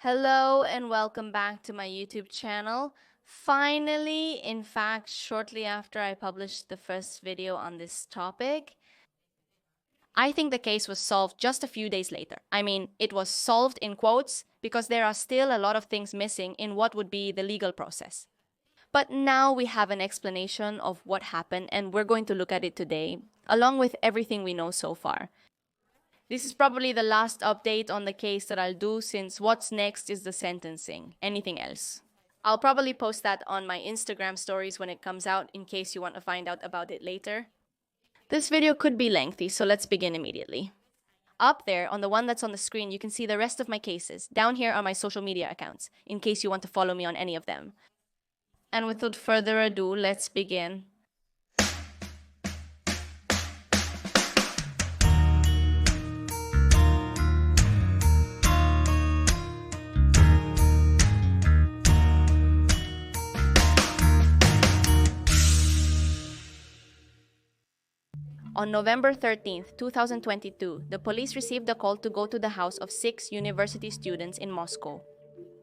Hello and welcome back to my YouTube channel. Finally, in fact, shortly after I published the first video on this topic, I think the case was solved just a few days later. I mean, it was solved in quotes because there are still a lot of things missing in what would be the legal process. But now we have an explanation of what happened and we're going to look at it today, along with everything we know so far. This is probably the last update on the case that I'll do since what's next is the sentencing. Anything else? I'll probably post that on my Instagram stories when it comes out in case you want to find out about it later. This video could be lengthy, so let's begin immediately. Up there, on the one that's on the screen, you can see the rest of my cases. Down here are my social media accounts, in case you want to follow me on any of them. And without further ado, let's begin. On November 13, 2022, the police received a call to go to the house of 6 university students in Moscow,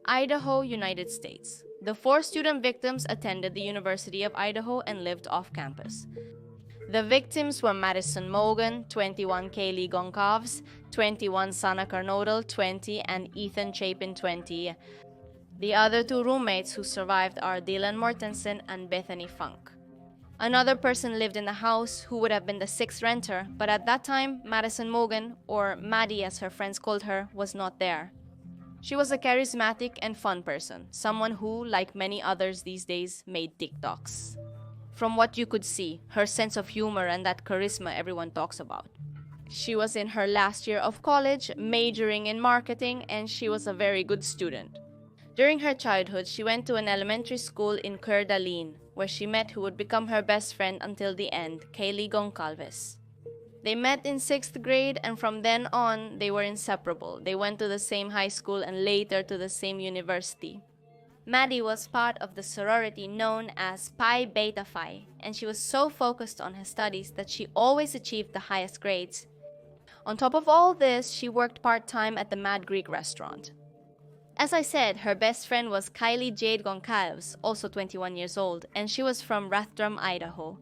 Idaho, United States. The 4 student victims attended the University of Idaho and lived off campus. The victims were Madison Mogan, 21, Kaylee Goncalves, 21, Sana Carnodal, 20, and Ethan Chapin, 20. The other 2 roommates who survived are Dylan Mortensen and Bethany Funk. Another person lived in the house who would have been the 6th renter, but at that time, Madison Mogan, or Maddie as her friends called her, was not there. She was a charismatic and fun person, someone who, like many others these days, made TikToks. From what you could see, her sense of humor and that charisma everyone talks about. She was in her last year of college, majoring in marketing, and she was a very good student. During her childhood, she went to an elementary school in Coeur d'Alene, where she met who would become her best friend until the end, Kaylee Goncalves. They met in 6th grade, and from then on, they were inseparable. They went to the same high school and later to the same university. Maddie was part of the sorority known as Pi Beta Phi, and she was so focused on her studies that she always achieved the highest grades. On top of all this, she worked part-time at the Mad Greek restaurant. As I said, her best friend was Kylie Jade Goncalves, also 21 years old, and she was from Rathdrum, Idaho.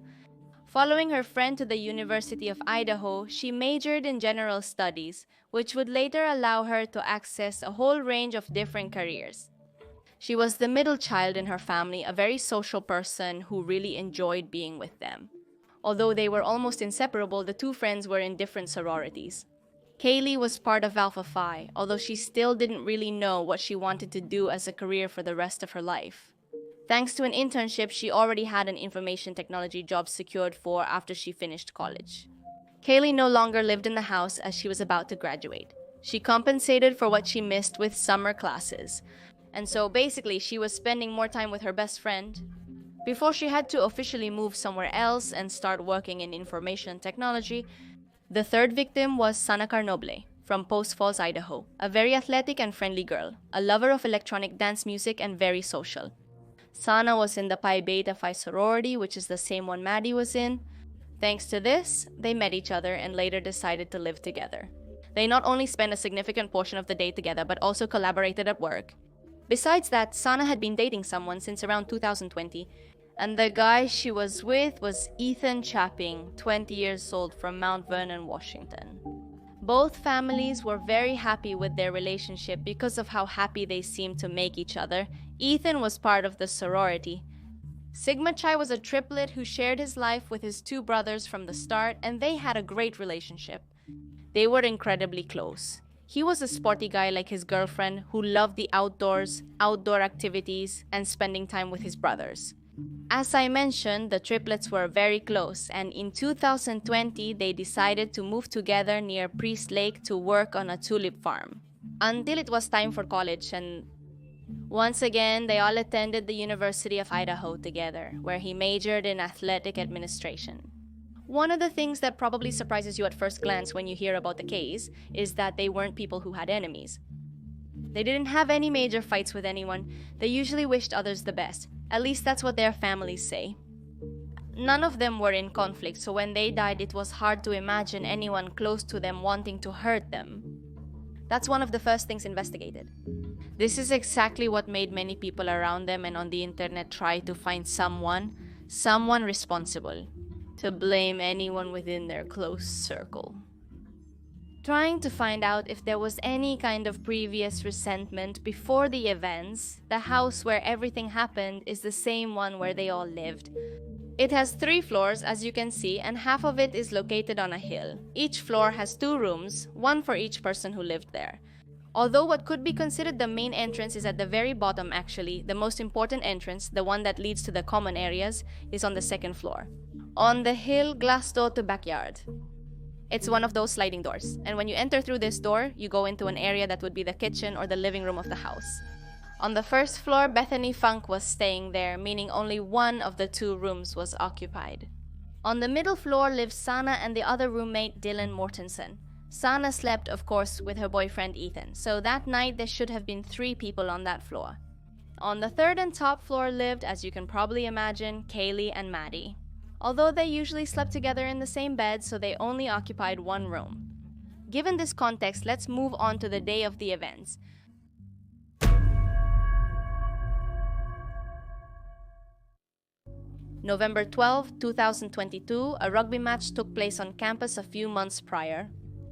Following her friend to the University of Idaho, she majored in general studies, which would later allow her to access a whole range of different careers. She was the middle child in her family, a very social person who really enjoyed being with them. Although they were almost inseparable, the 2 friends were in different sororities. Kaylee was part of Alpha Phi, although she still didn't really know what she wanted to do as a career for the rest of her life. Thanks to an internship, she already had an information technology job secured for after she finished college. Kaylee no longer lived in the house as she was about to graduate. She compensated for what she missed with summer classes. And so basically, she was spending more time with her best friend before she had to officially move somewhere else and start working in information technology. The 3rd victim was Sana Carnodal from Post Falls, Idaho, a very athletic and friendly girl, a lover of electronic dance music and very social. Sana was in the Pi Beta Phi sorority, which is the same one Maddie was in. Thanks to this, they met each other and later decided to live together. They not only spent a significant portion of the day together, but also collaborated at work. Besides that, Sana had been dating someone since around 2020, and the guy she was with was Ethan Chapin, 20 years old, from Mount Vernon, Washington. Both families were very happy with their relationship because of how happy they seemed to make each other. Ethan was part of the sorority. Sigma Chi was a triplet who shared his life with his 2 brothers from the start, and they had a great relationship. They were incredibly close. He was a sporty guy like his girlfriend who loved the outdoors, outdoor activities, and spending time with his brothers. As I mentioned, the triplets were very close, and in 2020, they decided to move together near Priest Lake to work on a tulip farm. Until it was time for college, and once again, they all attended the University of Idaho together, where he majored in athletic administration. One of the things that probably surprises you at first glance when you hear about the case is that they weren't people who had enemies. They didn't have any major fights with anyone. They usually wished others the best. At least that's what their families say. None of them were in conflict, so when they died, it was hard to imagine anyone close to them wanting to hurt them. That's one of the first things investigated. This is exactly what made many people around them and on the internet try to find someone responsible, to blame anyone within their close circle. Trying to find out if there was any kind of previous resentment before the events, the house where everything happened is the same one where they all lived. It has 3 floors, as you can see, and half of it is located on a hill. Each floor has 2 rooms, one for each person who lived there. Although what could be considered the main entrance is at the very bottom actually, the most important entrance, the one that leads to the common areas, is on the 2nd floor. On the hill, glass door to backyard. It's one of those sliding doors, and when you enter through this door, you go into an area that would be the kitchen or the living room of the house. On the 1st floor, Bethany Funk was staying there, meaning only one of the 2 rooms was occupied. On the middle floor lived Sana and the other roommate, Dylan Mortensen. Sana slept, of course, with her boyfriend Ethan, so that night there should have been 3 people on that floor. On the 3rd and top floor lived, as you can probably imagine, Kaylee and Maddie. Although they usually slept together in the same bed, so they only occupied 1 room. Given this context, let's move on to the day of the events. November 12, 2022, a rugby match took place on campus a few months prior.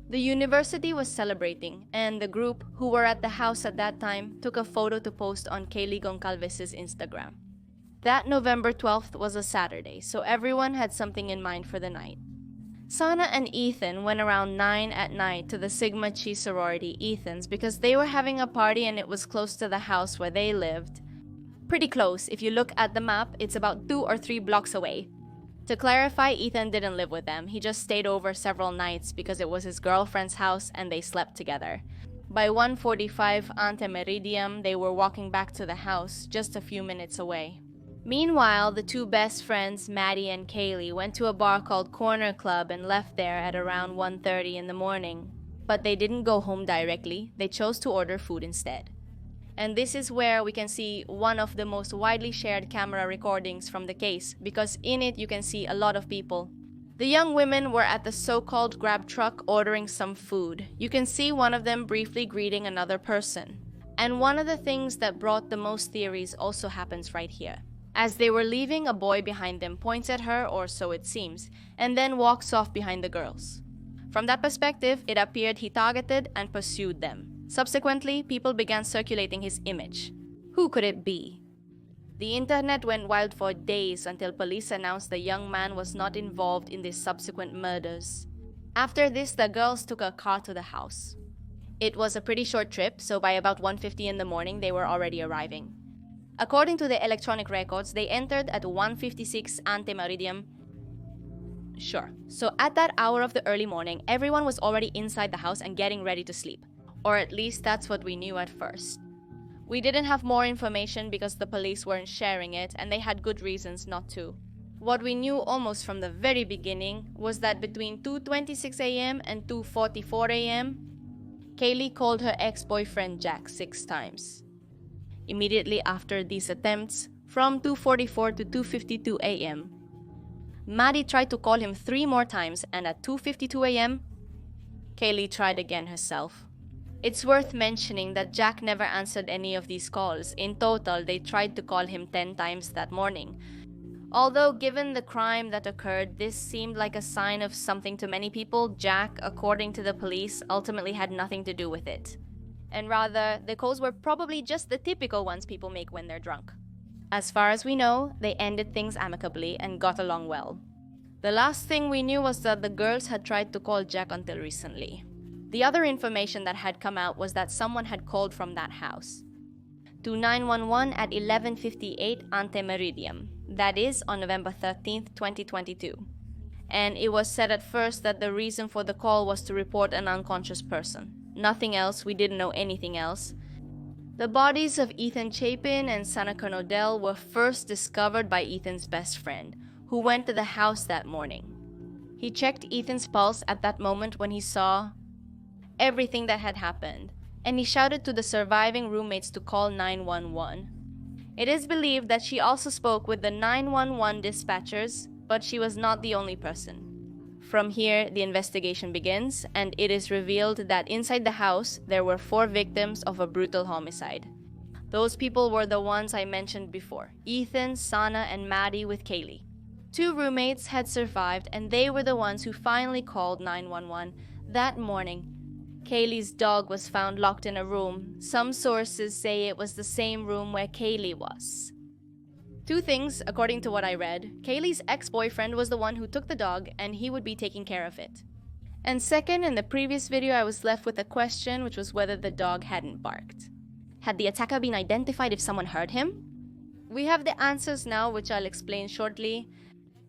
The university was celebrating, and the group, who were at the house at that time, took a photo to post on Kaylee Goncalves' Instagram. That November 12th was a Saturday, so everyone had something in mind for the night. Sana and Ethan went around 9 at night to the Sigma Chi sorority Ethan's because they were having a party and it was close to the house where they lived. Pretty close. If you look at the map, it's about 2 or 3 blocks away. To clarify, Ethan didn't live with them. He just stayed over several nights because it was his girlfriend's house and they slept together. By 1:45 ante meridiem, they were walking back to the house, just a few minutes away. Meanwhile, the 2 best friends, Maddie and Kaylee, went to a bar called Corner Club and left there at around 1:30 in the morning. But they didn't go home directly. They chose to order food instead. And this is where we can see one of the most widely shared camera recordings from the case, because in it you can see a lot of people. The young women were at the so-called grab truck ordering some food. You can see one of them briefly greeting another person. And one of the things that brought the most theories also happens right here. As they were leaving, a boy behind them points at her, or so it seems, and then walks off behind the girls. From that perspective, it appeared he targeted and pursued them. Subsequently, people began circulating his image. Who could it be? The internet went wild for days until police announced the young man was not involved in these subsequent murders. After this, the girls took a car to the house. It was a pretty short trip, so by about 1:50 in the morning, they were already arriving. According to the electronic records, they entered at 1:56 ante meridiem. Sure. So at that hour of the early morning, everyone was already inside the house and getting ready to sleep. Or at least that's what we knew at first. We didn't have more information because the police weren't sharing it, and they had good reasons not to. What we knew almost from the very beginning was that between 2:26 a.m. and 2:44 a.m., Kaylee called her ex-boyfriend Jack 6 times. Immediately after these attempts, from 2:44 to 2:52 a.m., Maddie tried to call him 3 more times, and at 2:52 a.m., Kaylee tried again herself. It's worth mentioning that Jack never answered any of these calls. In total, they tried to call him 10 times that morning. Although, given the crime that occurred, this seemed like a sign of something to many people, Jack, according to the police, ultimately had nothing to do with it. And rather, the calls were probably just the typical ones people make when they're drunk. As far as we know, they ended things amicably and got along well. The last thing we knew was that the girls had tried to call Jack until recently. The other information that had come out was that someone had called from that house to 911 at 11:58 ante meridiem, that is, on November 13th, 2022. And it was said at first that the reason for the call was to report an unconscious person. Nothing else, we didn't know anything else. The bodies of Ethan Chapin and Sana Kernodell were first discovered by Ethan's best friend, who went to the house that morning. He checked Ethan's pulse at that moment when he saw everything that had happened, and he shouted to the surviving roommates to call 911. It is believed that she also spoke with the 911 dispatchers, but she was not the only person. From here, the investigation begins, and it is revealed that inside the house, there were 4 victims of a brutal homicide. Those people were the ones I mentioned before, Ethan, Sana, and Maddie with Kaylee. 2 roommates had survived, and they were the ones who finally called 911 that morning. Kaylee's dog was found locked in a room. Some sources say it was the same room where Kaylee was. 2 things, according to what I read. Kaylee's ex-boyfriend was the one who took the dog, and he would be taking care of it. And second, in the previous video, I was left with a question, which was whether the dog hadn't barked. Had the attacker been identified if someone heard him? We have the answers now, which I'll explain shortly.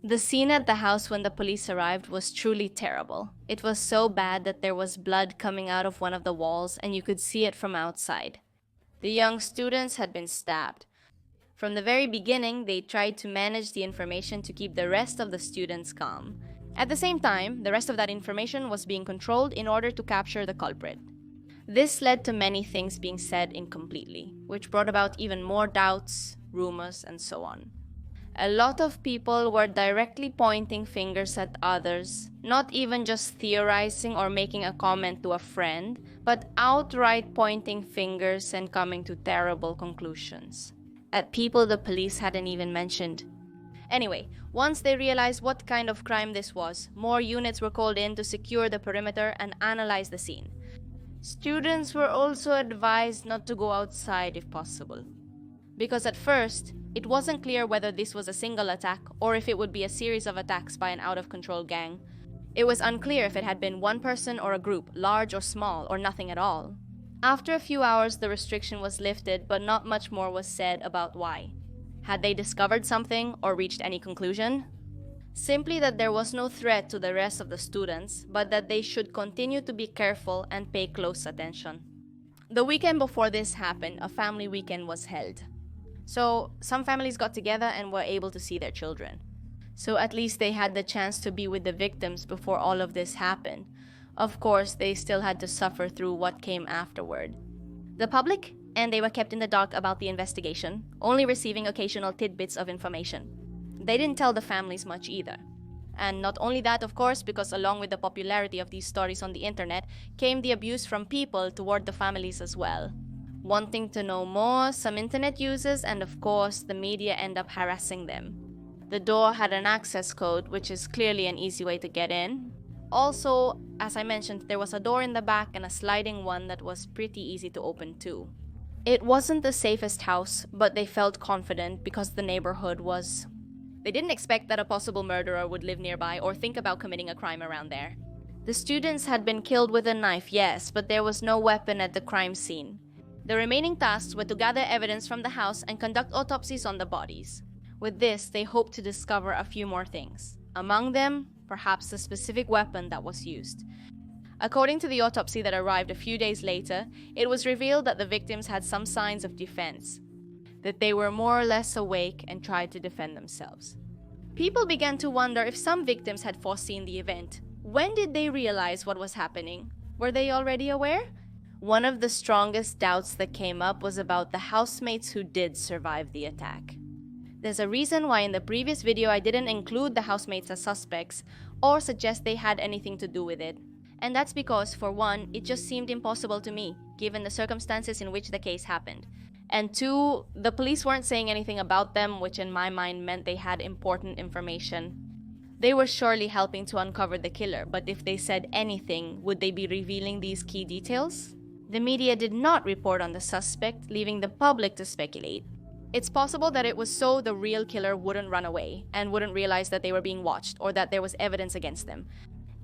The scene at the house when the police arrived was truly terrible. It was so bad that there was blood coming out of one of the walls, and you could see it from outside. The young students had been stabbed. From the very beginning, they tried to manage the information to keep the rest of the students calm. At the same time, the rest of that information was being controlled in order to capture the culprit. This led to many things being said incompletely, which brought about even more doubts, rumors, and so on. A lot of people were directly pointing fingers at others, not even just theorizing or making a comment to a friend, but outright pointing fingers and coming to terrible conclusions. At people the police hadn't even mentioned. Anyway, once they realized what kind of crime this was, more units were called in to secure the perimeter and analyze the scene. Students were also advised not to go outside if possible. Because at first, it wasn't clear whether this was a single attack or if it would be a series of attacks by an out-of-control gang. It was unclear if it had been one person or a group, large or small, or nothing at all. After a few hours, the restriction was lifted, but not much more was said about why. Had they discovered something or reached any conclusion? Simply that there was no threat to the rest of the students, but that they should continue to be careful and pay close attention. The weekend before this happened, a family weekend was held. So, some families got together and were able to see their children. So at least they had the chance to be with the victims before all of this happened. Of course, they still had to suffer through what came afterward. The public, and they were kept in the dark about the investigation, only receiving occasional tidbits of information. They didn't tell the families much either. And not only that, of course, because along with the popularity of these stories on the internet came the abuse from people toward the families as well. Wanting to know more, some internet users and of course the media end up harassing them. The door had an access code, which is clearly an easy way to get in. Also, as I mentioned, there was a door in the back and a sliding one that was pretty easy to open too. It wasn't the safest house, but they felt confident because the neighborhood was... They didn't expect that a possible murderer would live nearby or think about committing a crime around there. The students had been killed with a knife, yes, but there was no weapon at the crime scene. The remaining tasks were to gather evidence from the house and conduct autopsies on the bodies. With this, they hoped to discover a few more things. Among them, perhaps the specific weapon that was used. According to the autopsy that arrived a few days later, it was revealed that the victims had some signs of defense, that they were more or less awake and tried to defend themselves. People began to wonder if some victims had foreseen the event. When did they realize what was happening? Were they already aware? One of the strongest doubts that came up was about the housemates who did survive the attack. There's a reason why in the previous video I didn't include the housemates as suspects or suggest they had anything to do with it. And that's because, for one, it just seemed impossible to me, given the circumstances in which the case happened. And two, the police weren't saying anything about them, which in my mind meant they had important information. They were surely helping to uncover the killer, but if they said anything, would they be revealing these key details? The media did not report on the suspect, leaving the public to speculate. It's possible that it was so the real killer wouldn't run away and wouldn't realize that they were being watched or that there was evidence against them.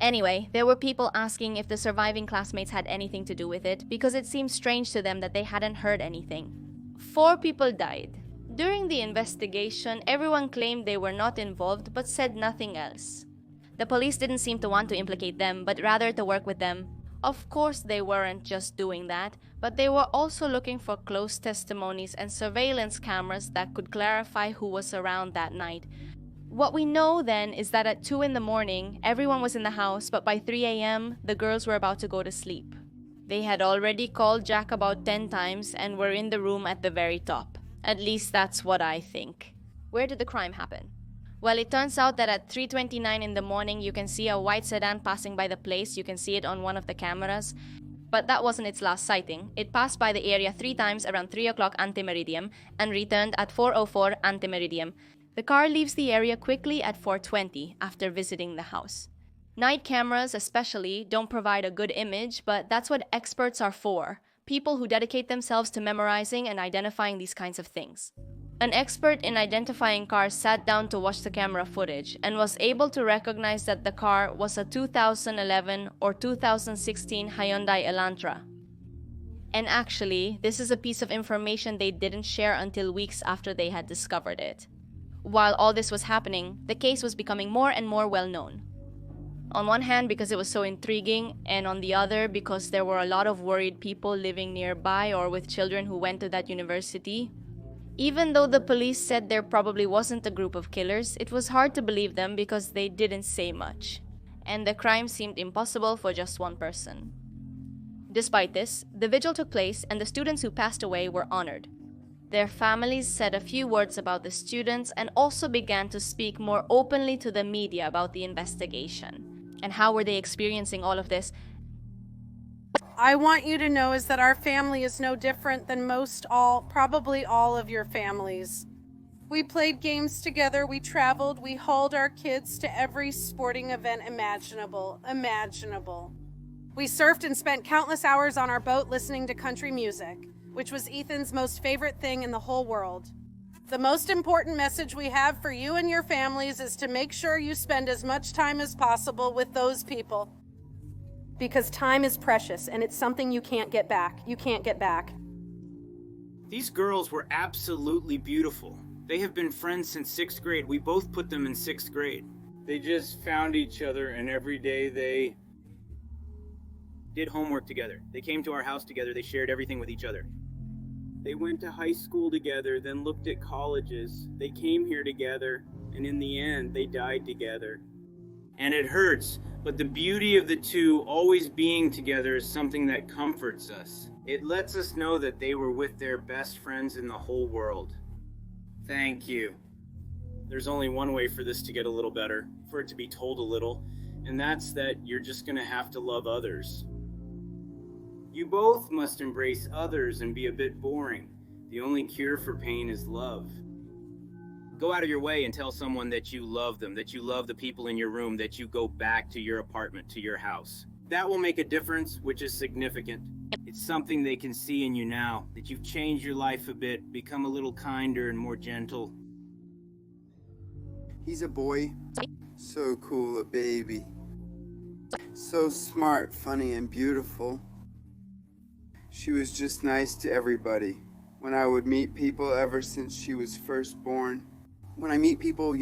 Anyway, there were people asking if the surviving classmates had anything to do with it because it seemed strange to them that they hadn't heard anything. 4 people died. During the investigation, everyone claimed they were not involved but said nothing else. The police didn't seem to want to implicate them, but rather to work with them. Of course, they weren't just doing that, but they were also looking for close testimonies and surveillance cameras that could clarify who was around that night. What we know then is that at 2 in the morning, everyone was in the house, but by 3 a.m., the girls were about to go to sleep. They had already called Jack about 10 times and were in the room at the very top. At least that's what I think. Where did the crime happen? Well, it turns out that at 3:29 in the morning, you can see a white sedan passing by the place. You can see it on one of the cameras. But that wasn't its last sighting. It passed by the area 3 times around 3 o'clock antimeridiem and returned at 4:04 antimeridiem. The car leaves the area quickly at 4:20 after visiting the house. Night cameras, especially, don't provide a good image, but that's what experts are for. People who dedicate themselves to memorizing and identifying these kinds of things. An expert in identifying cars sat down to watch the camera footage and was able to recognize that the car was a 2011 or 2016 Hyundai Elantra. And actually, this is a piece of information they didn't share until weeks after they had discovered it. While all this was happening, the case was becoming more and more well known. On one hand, because it was so intriguing, and on the other, because there were a lot of worried people living nearby or with children who went to that university. Even though the police said there probably wasn't a group of killers, it was hard to believe them because they didn't say much. And the crime seemed impossible for just one person. Despite this, the vigil took place and the students who passed away were honored. Their families said a few words about the students and also began to speak more openly to the media about the investigation. And how were they experiencing all of this? I want you to know is that our family is no different than probably all of your families. We played games together, we traveled, we hauled our kids to every sporting event imaginable. We surfed and spent countless hours on our boat listening to country music, which was Ethan's most favorite thing in the whole world. The most important message we have for you and your families is to make sure you spend as much time as possible with those people. Because time is precious, and it's something you can't get back. These girls were absolutely beautiful. They have been friends since 6th grade. We both put them in 6th grade. They just found each other, and every day they did homework together. They came to our house together. They shared everything with each other. They went to high school together, then looked at colleges. They came here together, and in the end, they died together. And it hurts. But the beauty of the two always being together is something that comforts us. It lets us know that they were with their best friends in the whole world. Thank you. There's only one way for this to get a little better, for it to be told a little, and that's that you're just gonna have to love others. You both must embrace others and be a bit boring. The only cure for pain is love. Go out of your way and tell someone that you love them, that you love the people in your room, that you go back to your apartment, to your house. That will make a difference, which is significant. It's something they can see in you now, that you've changed your life a bit, become a little kinder and more gentle. He's a boy. So cool, a baby. So smart, funny, and beautiful. She was just nice to everybody. When I would meet people ever since she was first born. When I meet people,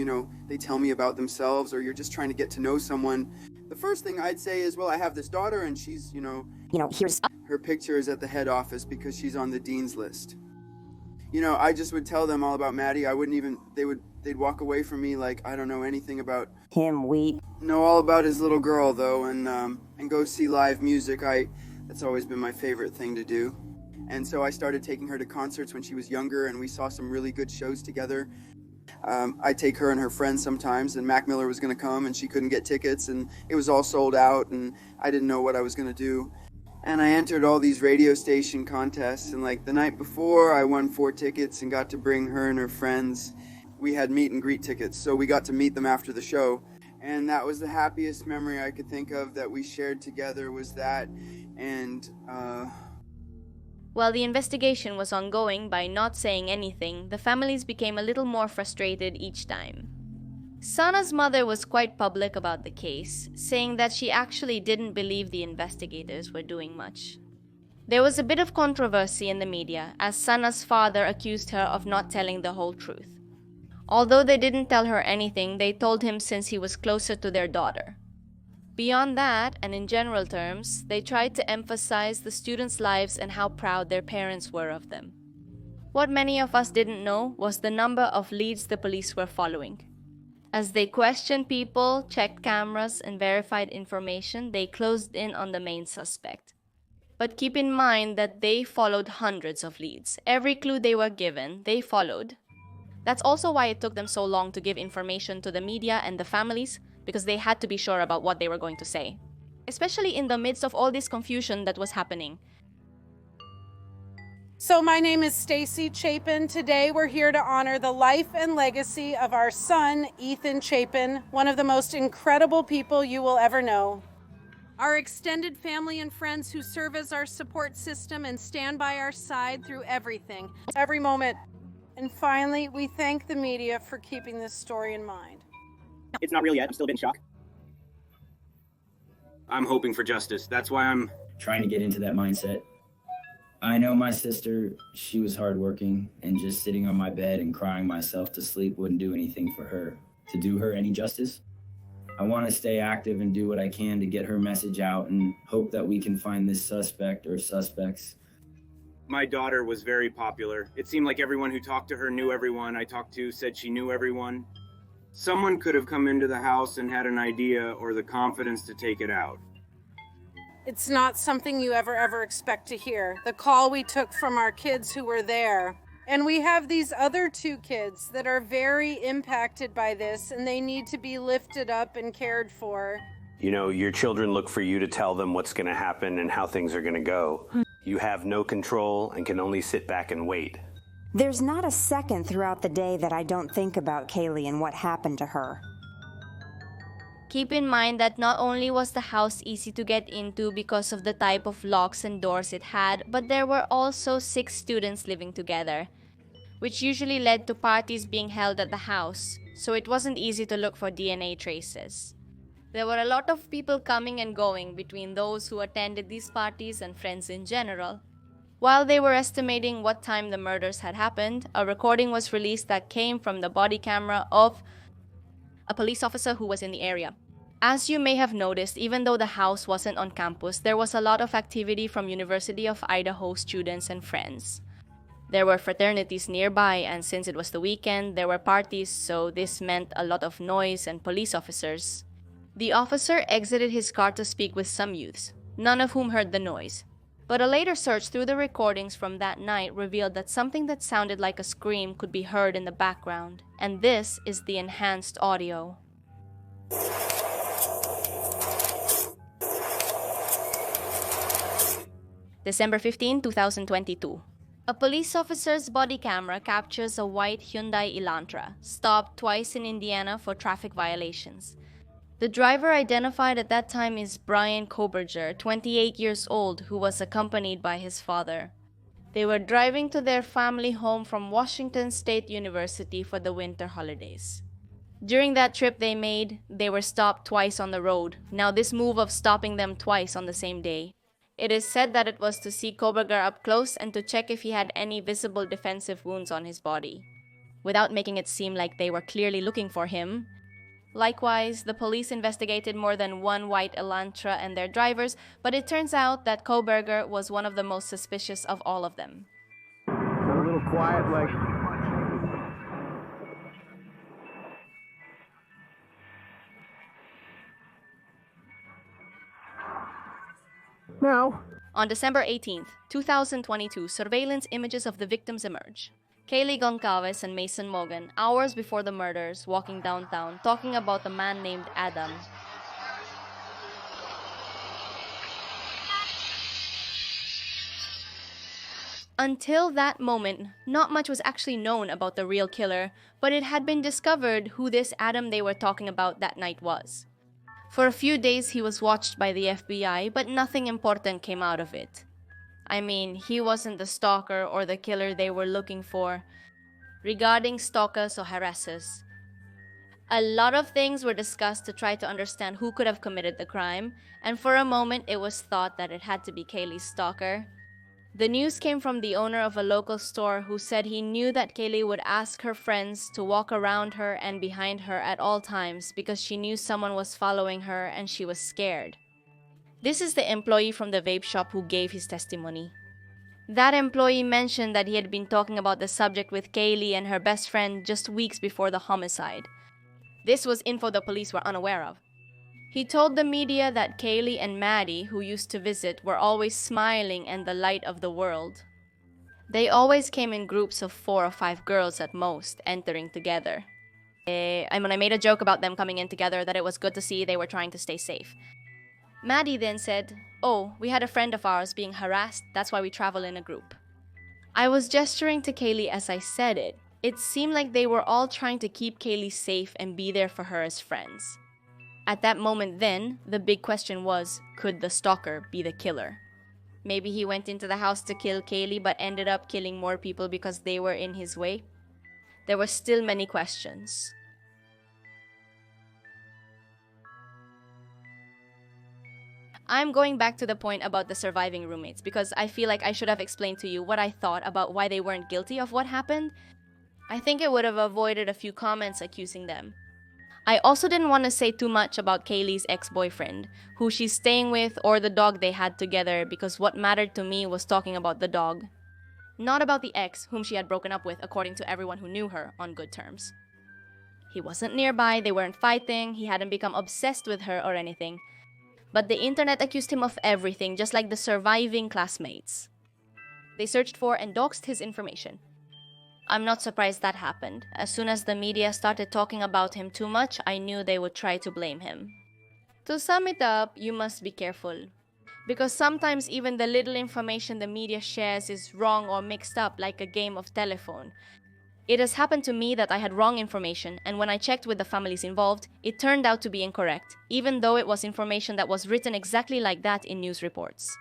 they tell me about themselves, or you're just trying to get to know someone. The first thing I'd say is, well, I have this daughter and she's, here's her picture is at the head office because she's on the dean's list. I just would tell them all about Maddie. They'd walk away from me like I don't know anything about him. We know all about his little girl though, and go see live music. That's always been my favorite thing to do. And so I started taking her to concerts when she was younger, and we saw some really good shows together. I'd take her and her friends sometimes, and Mac Miller was going to come, and she couldn't get tickets, and it was all sold out, and I didn't know what I was going to do. And I entered all these radio station contests, and like the night before, I won 4 tickets and got to bring her and her friends. We had meet and greet tickets, so we got to meet them after the show. And that was the happiest memory I could think of that we shared together was that, and While the investigation was ongoing, by not saying anything, the families became a little more frustrated each time. Sana's mother was quite public about the case, saying that she actually didn't believe the investigators were doing much. There was a bit of controversy in the media, as Sana's father accused her of not telling the whole truth. Although they didn't tell her anything, they told him since he was closer to their daughter. Beyond that, and in general terms, they tried to emphasize the students' lives and how proud their parents were of them. What many of us didn't know was the number of leads the police were following. As they questioned people, checked cameras, and verified information, they closed in on the main suspect. But keep in mind that they followed hundreds of leads. Every clue they were given, they followed. That's also why it took them so long to give information to the media and the families, because they had to be sure about what they were going to say. Especially in the midst of all this confusion that was happening. So my name is Stacy Chapin. Today we're here to honor the life and legacy of our son, Ethan Chapin, one of the most incredible people you will ever know. Our extended family and friends who serve as our support system and stand by our side through everything, every moment. And finally, we thank the media for keeping this story in mind. It's not real yet. I'm still a bit in shock. I'm hoping for justice. That's why I'm trying to get into that mindset. I know my sister, she was hardworking, and just sitting on my bed and crying myself to sleep wouldn't do anything for her. To do her any justice, I want to stay active and do what I can to get her message out and hope that we can find this suspect or suspects. My daughter was very popular. It seemed like everyone who talked to her knew everyone I talked to said she knew everyone. Someone could have come into the house and had an idea or the confidence to take it out. It's not something you ever expect to hear. The call we took from our kids who were there. And we have these other two kids that are very impacted by this, and they need to be lifted up and cared for. You know, your children look for you to tell them what's going to happen and how things are going to go. You have no control and can only sit back and wait. There's not a second throughout the day that I don't think about Kaylee and what happened to her. Keep in mind that not only was the house easy to get into because of the type of locks and doors it had, but there were also 6 students living together, which usually led to parties being held at the house, so it wasn't easy to look for DNA traces. There were a lot of people coming and going between those who attended these parties and friends in general. While they were estimating what time the murders had happened, a recording was released that came from the body camera of a police officer who was in the area. As you may have noticed, even though the house wasn't on campus, there was a lot of activity from University of Idaho students and friends. There were fraternities nearby, and since it was the weekend, there were parties, so this meant a lot of noise and police officers. The officer exited his car to speak with some youths, none of whom heard the noise. But a later search through the recordings from that night revealed that something that sounded like a scream could be heard in the background, and this is the enhanced audio. December 15, 2022. A police officer's body camera captures a white Hyundai Elantra, stopped twice in Indiana for traffic violations. The driver identified at that time is Brian Koberger, 28 years old, who was accompanied by his father. They were driving to their family home from Washington State University for the winter holidays. During that trip they were stopped twice on the road. Now this move of stopping them twice on the same day, it is said that it was to see Koberger up close and to check if he had any visible defensive wounds on his body, without making it seem like they were clearly looking for him. Likewise, the police investigated more than one white Elantra and their drivers, but it turns out that Koberger was one of the most suspicious of all of them. A little quiet, like... Now. On December 18th, 2022, surveillance images of the victims emerge. Kaylee Goncalves and Mason Morgan, hours before the murders, walking downtown, talking about a man named Adam. Until that moment, not much was actually known about the real killer, but it had been discovered who this Adam they were talking about that night was. For a few days, he was watched by the FBI, but nothing important came out of it. I mean, he wasn't the stalker or the killer they were looking for. Regarding stalkers or harassers, a lot of things were discussed to try to understand who could have committed the crime, and for a moment it was thought that it had to be Kaylee's stalker. The news came from the owner of a local store who said he knew that Kaylee would ask her friends to walk around her and behind her at all times because she knew someone was following her and she was scared. This is the employee from the vape shop who gave his testimony. That employee mentioned that he had been talking about the subject with Kaylee and her best friend just weeks before the homicide. This was info the police were unaware of. He told the media that Kaylee and Maddie, who used to visit, were always smiling and the light of the world. They always came in groups of 4 or 5 girls at most, entering together. I made a joke about them coming in together, that it was good to see they were trying to stay safe. Maddie then said, "Oh, we had a friend of ours being harassed, that's why we travel in a group." I was gesturing to Kaylee as I said it. It seemed like they were all trying to keep Kaylee safe and be there for her as friends. At that moment then, the big question was, could the stalker be the killer? Maybe he went into the house to kill Kaylee but ended up killing more people because they were in his way? There were still many questions. I'm going back to the point about the surviving roommates because I feel like I should have explained to you what I thought about why they weren't guilty of what happened. I think it would have avoided a few comments accusing them. I also didn't want to say too much about Kaylee's ex-boyfriend, who she's staying with, or the dog they had together, because what mattered to me was talking about the dog. Not about the ex, whom she had broken up with according to everyone who knew her, on good terms. He wasn't nearby, they weren't fighting, he hadn't become obsessed with her or anything. But the internet accused him of everything, just like the surviving classmates. They searched for and doxed his information. I'm not surprised that happened. As soon as the media started talking about him too much, I knew they would try to blame him. To sum it up, you must be careful. Because sometimes even the little information the media shares is wrong or mixed up, like a game of telephone. It has happened to me that I had wrong information, and when I checked with the families involved, it turned out to be incorrect, even though it was information that was written exactly like that in news reports.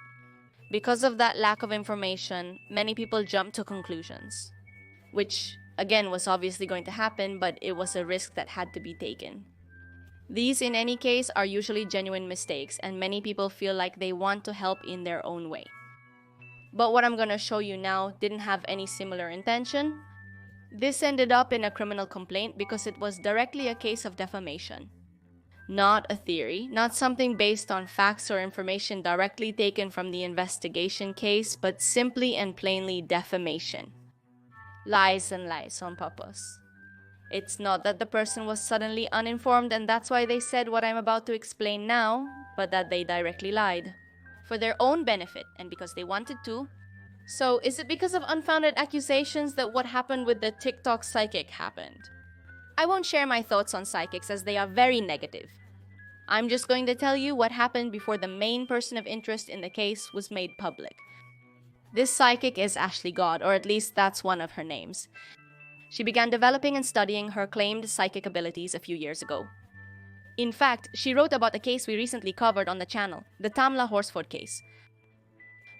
Because of that lack of information, many people jumped to conclusions. Which, again, was obviously going to happen, but it was a risk that had to be taken. These, in any case, are usually genuine mistakes, and many people feel like they want to help in their own way. But what I'm going to show you now didn't have any similar intention. This ended up in a criminal complaint because it was directly a case of defamation. Not a theory, not something based on facts or information directly taken from the investigation case, but simply and plainly defamation. Lies and lies on purpose. It's not that the person was suddenly uninformed and that's why they said what I'm about to explain now, but that they directly lied. For their own benefit and because they wanted to. So, is it because of unfounded accusations that what happened with the TikTok psychic happened? I won't share my thoughts on psychics as they are very negative. I'm just going to tell you what happened before the main person of interest in the case was made public. This psychic is Ashley God, or at least that's one of her names. She began developing and studying her claimed psychic abilities a few years ago. In fact, she wrote about a case we recently covered on the channel, the Tamla Horsford case.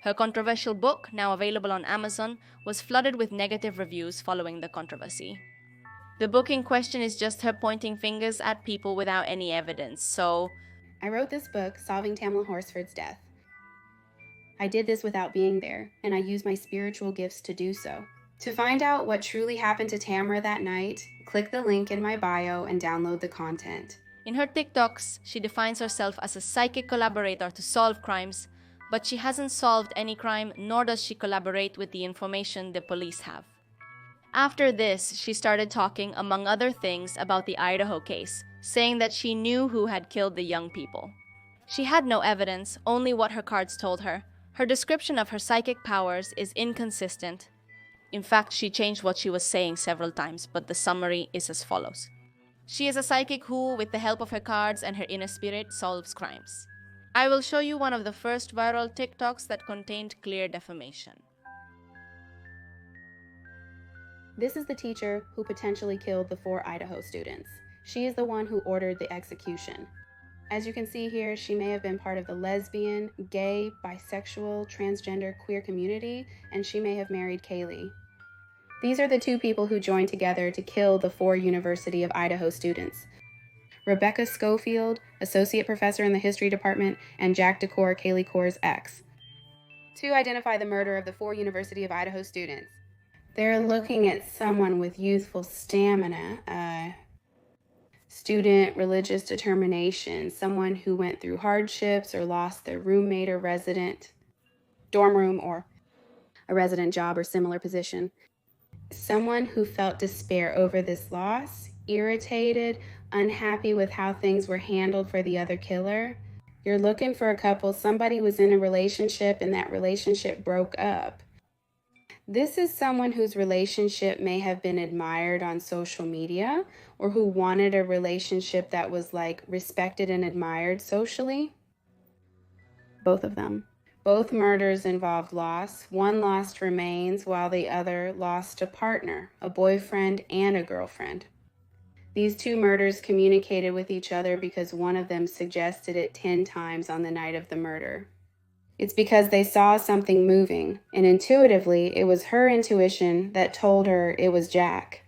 Her controversial book, now available on Amazon, was flooded with negative reviews following the controversy. The book in question is just her pointing fingers at people without any evidence, so... I wrote this book, Solving Tamla Horsford's Death. I did this without being there, and I used my spiritual gifts to do so. To find out what truly happened to Tamra that night, click the link in my bio and download the content. In her TikToks, she defines herself as a psychic collaborator to solve crimes, but she hasn't solved any crime, nor does she collaborate with the information the police have. After this, she started talking, among other things, about the Idaho case, saying that she knew who had killed the young people. She had no evidence, only what her cards told her. Her description of her psychic powers is inconsistent. In fact, she changed what she was saying several times, but the summary is as follows. She is a psychic who, with the help of her cards and her inner spirit, solves crimes. I will show you one of the first viral TikToks that contained clear defamation. This is the teacher who potentially killed the 4 Idaho students. She is the one who ordered the execution. As you can see here, she may have been part of the lesbian, gay, bisexual, transgender, queer community, and she may have married Kaylee. These are the 2 people who joined together to kill the 4 University of Idaho students. Rebecca Schofield, associate professor in the history department, and Jack DeCore, Kaylee Core's ex. To identify the murder of the 4 University of Idaho students. They're looking at someone with youthful stamina, student religious determination, someone who went through hardships or lost their roommate or resident, dorm room or a resident job or similar position. Someone who felt despair over this loss, irritated, unhappy with how things were handled for the other killer. You're looking for a couple, somebody was in a relationship and that relationship broke up. This is someone whose relationship may have been admired on social media, or who wanted a relationship that was like respected and admired socially. Both of them. Both murders involved loss. One lost remains while the other lost a partner, a boyfriend and a girlfriend. These two murders communicated with each other because one of them suggested it 10 times on the night of the murder. It's because they saw something moving, and intuitively, it was her intuition that told her it was Jack.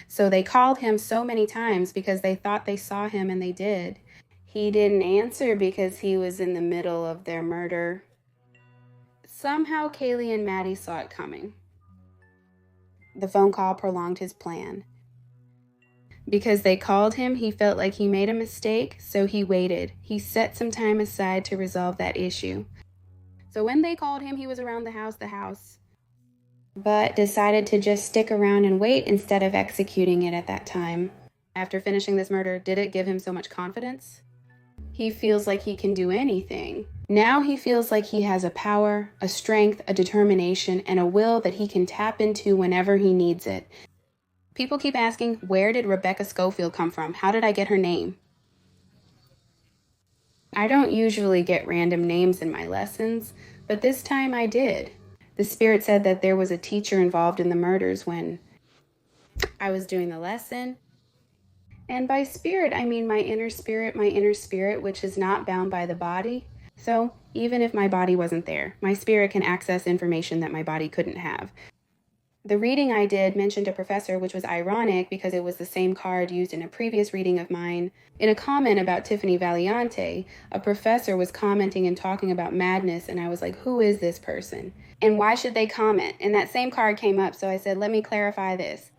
So they called him so many times because they thought they saw him, and they did. He didn't answer because he was in the middle of their murder. Somehow Kaylee and Maddie saw it coming. The phone call prolonged his plan. Because they called him, he felt like he made a mistake, so he waited. He set some time aside to resolve that issue. So when they called him, he was around the house, but decided to just stick around and wait instead of executing it at that time. After finishing this murder, did it give him so much confidence? He feels like he can do anything. Now he feels like he has a power, a strength, a determination, and a will that he can tap into whenever he needs it. People keep asking, where did Rebecca Schofield come from? How did I get her name? I don't usually get random names in my lessons, but this time I did. The spirit said that there was a teacher involved in the murders when I was doing the lesson. And by spirit, I mean my inner spirit, which is not bound by the body. So even if my body wasn't there, my spirit can access information that my body couldn't have. The reading I did mentioned a professor, which was ironic because it was the same card used in a previous reading of mine. In a comment about Tiffany Valiante, a professor was commenting and talking about madness, and I was like, who is this person? And why should they comment? And that same card came up, so I said, let me clarify this.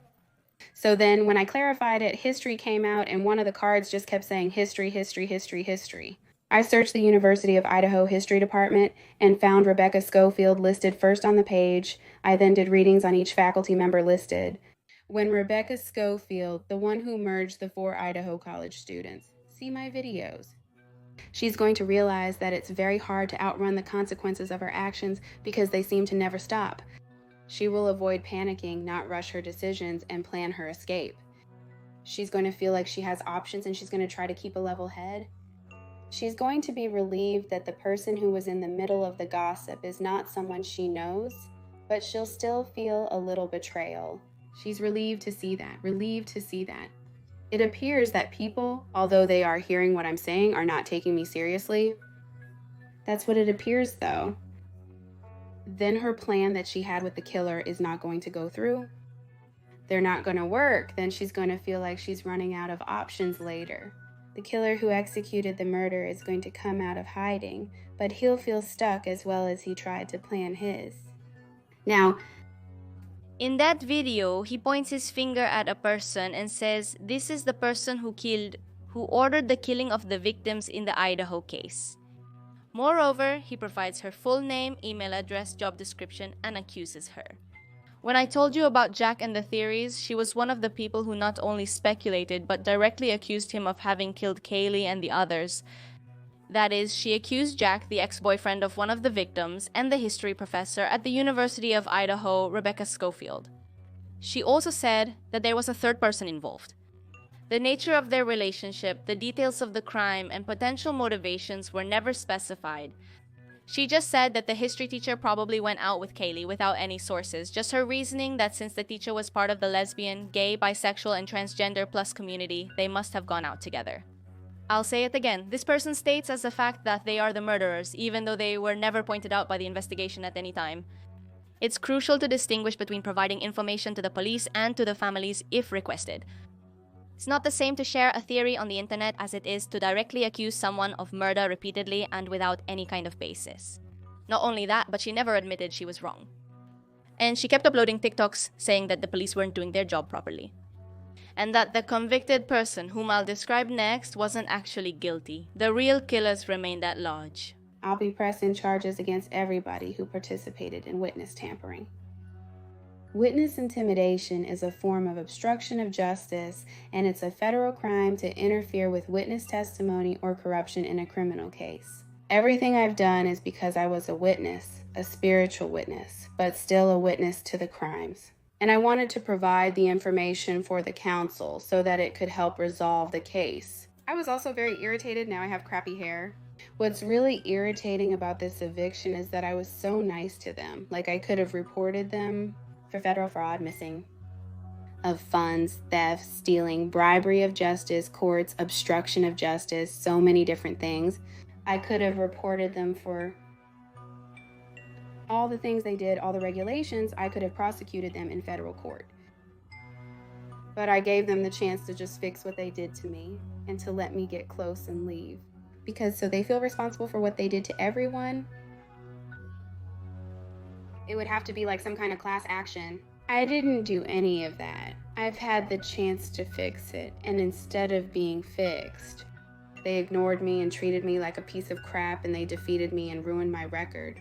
So then when I clarified it, history came out, and one of the cards just kept saying history, history, history, history. I searched the University of Idaho History Department and found Rebecca Schofield listed first on the page. I then did readings on each faculty member listed. When Rebecca Schofield, the one who merged the 4 Idaho college students, see my videos, she's going to realize that it's very hard to outrun the consequences of her actions because they seem to never stop. She will avoid panicking, not rush her decisions, and plan her escape. She's going to feel like she has options, and she's going to try to keep a level head. She's going to be relieved that the person who was in the middle of the gossip is not someone she knows, but she'll still feel a little betrayal. She's relieved to see that. It appears that people, although they are hearing what I'm saying, are not taking me seriously. That's what it appears, though. Then her plan that she had with the killer is not going to go through. They're not going to work. Then she's going to feel like she's running out of options later. The killer who executed the murder is going to come out of hiding, but he'll feel stuck as well as he tried to plan his. Now, in that video, he points his finger at a person and says, this is the person who ordered the killing of the victims in the Idaho case. Moreover, he provides her full name, email address, job description, and accuses her. When I told you about Jack and the theories, she was one of the people who not only speculated but directly accused him of having killed Kaylee and the others. That is, she accused Jack, the ex-boyfriend of one of the victims, and the history professor at the University of Idaho, Rebecca Schofield. She also said that there was a third person involved. The nature of their relationship, the details of the crime, and potential motivations were never specified. She just said that the history teacher probably went out with Kaylee without any sources, just her reasoning that since the teacher was part of the lesbian, gay, bisexual, and transgender plus community, they must have gone out together. I'll say it again, this person states as a fact that they are the murderers, even though they were never pointed out by the investigation at any time. It's crucial to distinguish between providing information to the police and to the families if requested. It's not the same to share a theory on the internet as it is to directly accuse someone of murder repeatedly and without any kind of basis. Not only that, but she never admitted she was wrong. And she kept uploading TikToks saying that the police weren't doing their job properly. And that the convicted person, whom I'll describe next, wasn't actually guilty. The real killers remained at large. I'll be pressing charges against everybody who participated in witness tampering. Witness intimidation is a form of obstruction of justice, and it's a federal crime to interfere with witness testimony or corruption in a criminal case. Everything I've done is because I was a witness, a spiritual witness, but still a witness to the crimes. And I wanted to provide the information for the council so that it could help resolve the case. I was also very irritated. Now I have crappy hair. What's really irritating about this eviction is that I was so nice to them. Like, I could have reported them for federal fraud, missing of funds, theft, stealing, bribery of justice, courts, obstruction of justice, so many different things. I could have reported them for all the things they did, all the regulations. I could have prosecuted them in federal court. But I gave them the chance to just fix what they did to me and to let me get close and leave. Because so they feel responsible for what they did to everyone. It would have to be like some kind of class action. I didn't do any of that. I've had the chance to fix it, and instead of being fixed, they ignored me and treated me like a piece of crap, and they defeated me and ruined my record.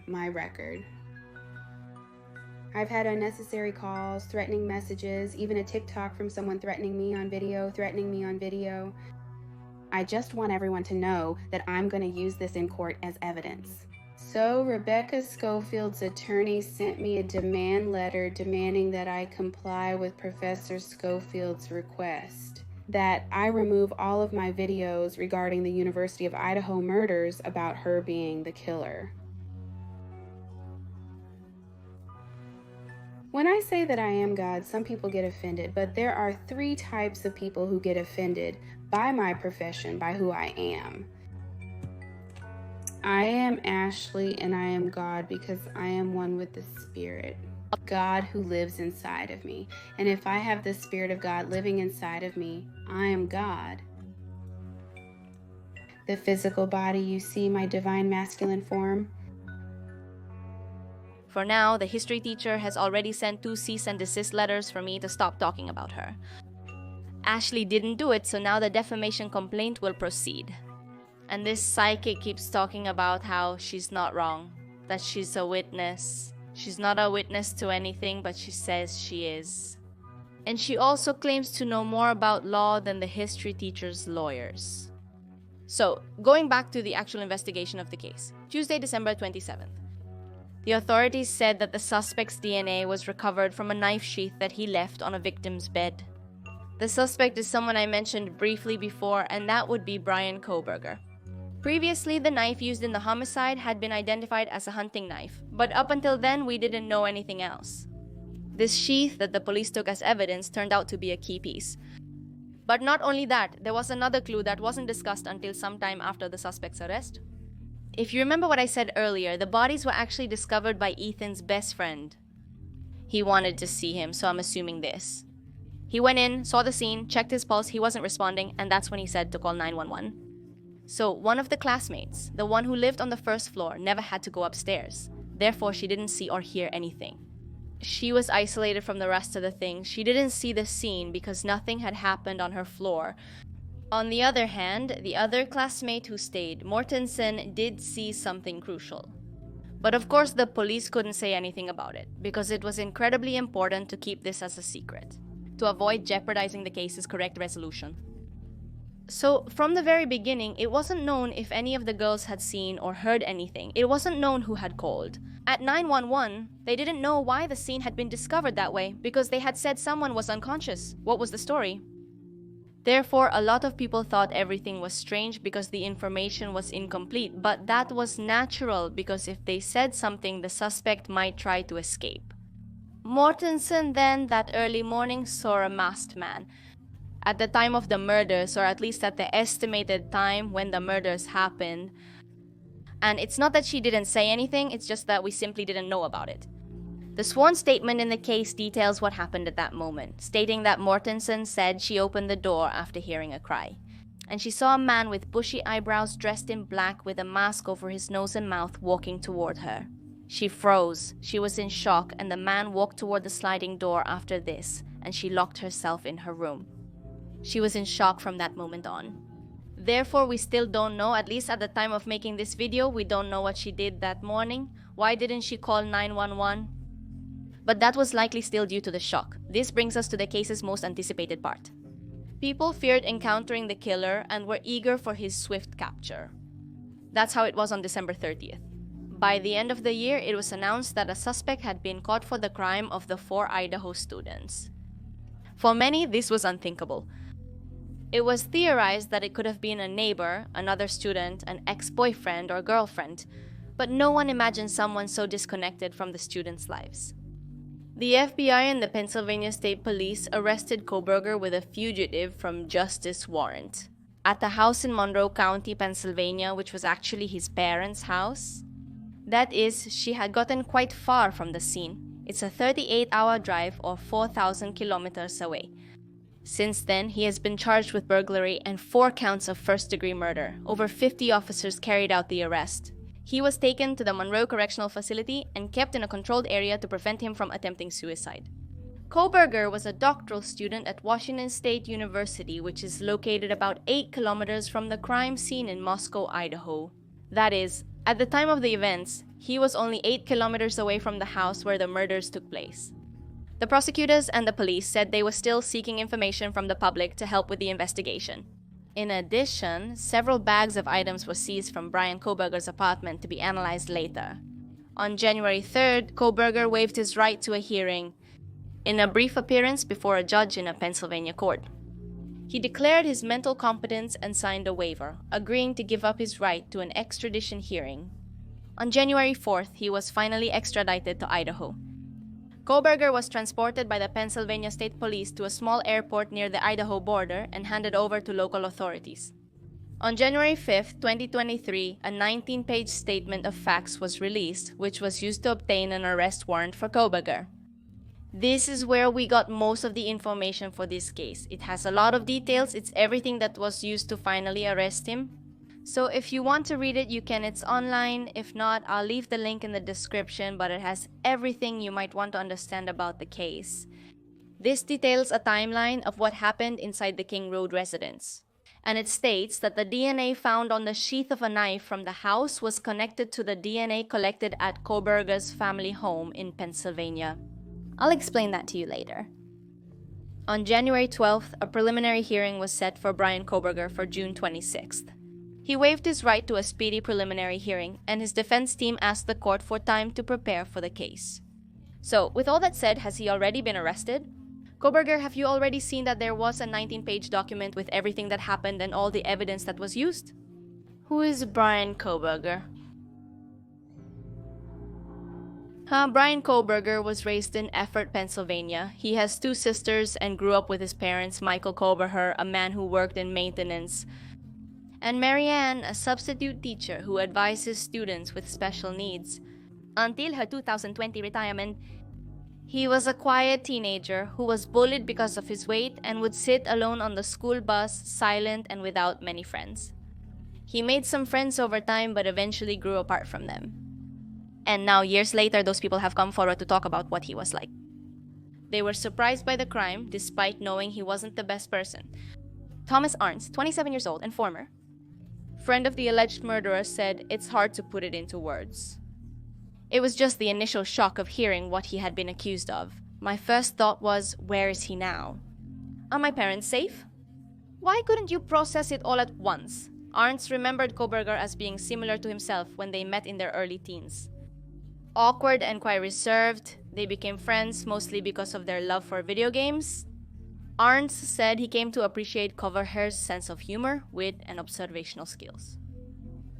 I've had unnecessary calls, threatening messages, even a TikTok from someone threatening me on video. I just want everyone to know that I'm going to use this in court as evidence. So Rebecca Schofield's attorney sent me a demand letter demanding that I comply with Professor Schofield's request, that I remove all of my videos regarding the University of Idaho murders about her being the killer. When I say that I am God, some people get offended, but there are 3 types of people who get offended by my profession, by who I am. I am Ashley, and I am God because I am one with the Spirit, God who lives inside of me. And if I have the Spirit of God living inside of me, I am God. The physical body, you see my divine masculine form. For now, the history teacher has already sent 2 cease and desist letters for me to stop talking about her. Ashley didn't do it, so now the defamation complaint will proceed. And this psychic keeps talking about how she's not wrong, that she's a witness. She's not a witness to anything, but she says she is. And she also claims to know more about law than the history teacher's lawyers. So, going back to the actual investigation of the case, Tuesday, December 27th. The authorities said that the suspect's DNA was recovered from a knife sheath that he left on a victim's bed. The suspect is someone I mentioned briefly before, and that would be Brian Kohberger. Previously, the knife used in the homicide had been identified as a hunting knife, but up until then, we didn't know anything else. This sheath that the police took as evidence turned out to be a key piece. But not only that, there was another clue that wasn't discussed until sometime after the suspect's arrest. If you remember what I said earlier, the bodies were actually discovered by Ethan's best friend. He wanted to see him, so I'm assuming this. He went in, saw the scene, checked his pulse, he wasn't responding, and that's when he said to call 911. So one of the classmates, the one who lived on the first floor, never had to go upstairs. Therefore, she didn't see or hear anything. She was isolated from the rest of the things. She didn't see the scene because nothing had happened on her floor. On the other hand, the other classmate who stayed, Mortensen, did see something crucial. But of course, the police couldn't say anything about it because it was incredibly important to keep this as a secret, to avoid jeopardizing the case's correct resolution. So, from the very beginning, it wasn't known if any of the girls had seen or heard anything. It wasn't known who had called. At 911, they didn't know why the scene had been discovered that way because they had said someone was unconscious. What was the story? Therefore, a lot of people thought everything was strange because the information was incomplete, but that was natural because if they said something, the suspect might try to escape. Mortensen then, that early morning, saw a masked man. At the time of the murders, or at least at the estimated time when the murders happened. And it's not that she didn't say anything, it's just that we simply didn't know about it. The sworn statement in the case details what happened at that moment, stating that Mortensen said she opened the door after hearing a cry. And she saw a man with bushy eyebrows dressed in black with a mask over his nose and mouth walking toward her. She froze, she was in shock, and the man walked toward the sliding door after this, and she locked herself in her room. She was in shock from that moment on. Therefore, we still don't know, at least at the time of making this video, we don't know what she did that morning. Why didn't she call 911? But that was likely still due to the shock. This brings us to the case's most anticipated part. People feared encountering the killer and were eager for his swift capture. That's how it was on December 30th. By the end of the year, it was announced that a suspect had been caught for the crime of the 4 Idaho students. For many, this was unthinkable. It was theorized that it could have been a neighbor, another student, an ex-boyfriend or girlfriend, but no one imagined someone so disconnected from the students' lives. The FBI and the Pennsylvania State Police arrested Kohberger with a fugitive from justice warrant at the house in Monroe County, Pennsylvania, which was actually his parents' house. That is, she had gotten quite far from the scene. It's a 38-hour drive or 4,000 kilometers away. Since then, he has been charged with burglary and 4 counts of first-degree murder. Over 50 officers carried out the arrest. He was taken to the Monroe Correctional Facility and kept in a controlled area to prevent him from attempting suicide. Kohberger was a doctoral student at Washington State University, which is located about 8 kilometers from the crime scene in Moscow, Idaho. That is, at the time of the events, he was only 8 kilometers away from the house where the murders took place. The prosecutors and the police said they were still seeking information from the public to help with the investigation. In addition, several bags of items were seized from Brian Kohberger's apartment to be analyzed later. On January 3rd, Kohberger waived his right to a hearing in a brief appearance before a judge in a Pennsylvania court. He declared his mental competence and signed a waiver, agreeing to give up his right to an extradition hearing. On January 4th, he was finally extradited to Idaho. Kohberger was transported by the Pennsylvania State Police to a small airport near the Idaho border and handed over to local authorities. On January 5, 2023, a 19-page statement of facts was released, which was used to obtain an arrest warrant for Kohberger. This is where we got most of the information for this case. It has a lot of details. It's everything that was used to finally arrest him. So if you want to read it, you can. It's online. If not, I'll leave the link in the description, but it has everything you might want to understand about the case. This details a timeline of what happened inside the King Road residence. And it states that the DNA found on the sheath of a knife from the house was connected to the DNA collected at Kohberger's family home in Pennsylvania. I'll explain that to you later. On January 12th, a preliminary hearing was set for Brian Kohberger for June 26th. He waived his right to a speedy preliminary hearing, and his defense team asked the court for time to prepare for the case. So, with all that said, has he already been arrested? Kohberger, have you already seen that there was a 19-page document with everything that happened and all the evidence that was used? Who is Brian Kohberger? Brian Kohberger was raised in Effort, Pennsylvania. He has 2 sisters and grew up with his parents, Michael Kohberger, a man who worked in maintenance, and Marianne, a substitute teacher who advises students with special needs. Until her 2020 retirement, he was a quiet teenager who was bullied because of his weight and would sit alone on the school bus, silent and without many friends. He made some friends over time but eventually grew apart from them. And now, years later, those people have come forward to talk about what he was like. They were surprised by the crime, despite knowing he wasn't the best person. Thomas Arntz, 27 years old and former friend of the alleged murderer, said it's hard to put it into words. It was just the initial shock of hearing what he had been accused of. My first thought was, where is he now? Are my parents safe? Why couldn't you process it all at once? Arntz remembered Kohberger as being similar to himself when they met in their early teens. Awkward and quite reserved, they became friends mostly because of their love for video games. Arntz said he came to appreciate Kohberger's sense of humor, wit, and observational skills.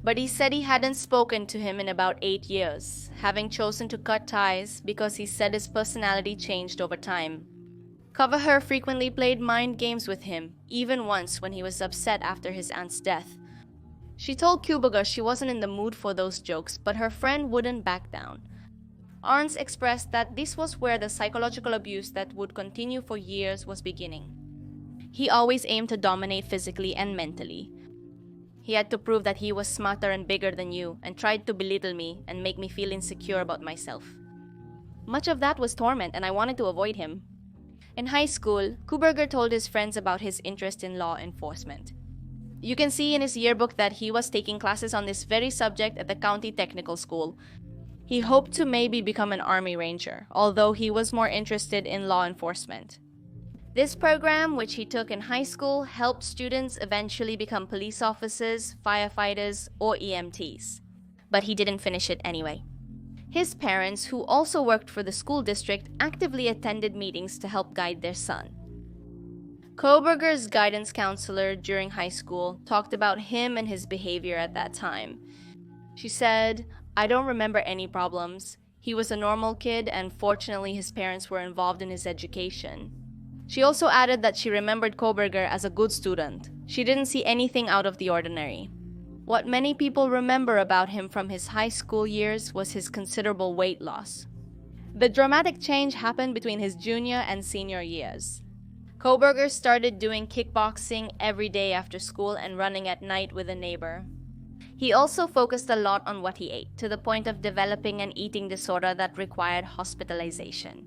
But he said he hadn't spoken to him in about 8 years, having chosen to cut ties because he said his personality changed over time. Kohberger frequently played mind games with him, even once when he was upset after his aunt's death. She told Kohberger she wasn't in the mood for those jokes, but her friend wouldn't back down. Arntz expressed that this was where the psychological abuse that would continue for years was beginning. He always aimed to dominate physically and mentally. He had to prove that he was smarter and bigger than you and tried to belittle me and make me feel insecure about myself. Much of that was torment, and I wanted to avoid him. In high school, Kohberger told his friends about his interest in law enforcement. You can see in his yearbook that he was taking classes on this very subject at the county technical school. He hoped to maybe become an army ranger, although he was more interested in law enforcement. This program, which he took in high school, helped students eventually become police officers, firefighters, or EMTs. But he didn't finish it anyway. His parents, who also worked for the school district, actively attended meetings to help guide their son. Koberger's guidance counselor during high school talked about him and his behavior at that time. She said, "I don't remember any problems. He was a normal kid, and fortunately his parents were involved in his education." She also added that she remembered Koberger as a good student. She didn't see anything out of the ordinary. What many people remember about him from his high school years was his considerable weight loss. The dramatic change happened between his junior and senior years. Koberger started doing kickboxing every day after school and running at night with a neighbor. He also focused a lot on what he ate, to the point of developing an eating disorder that required hospitalization.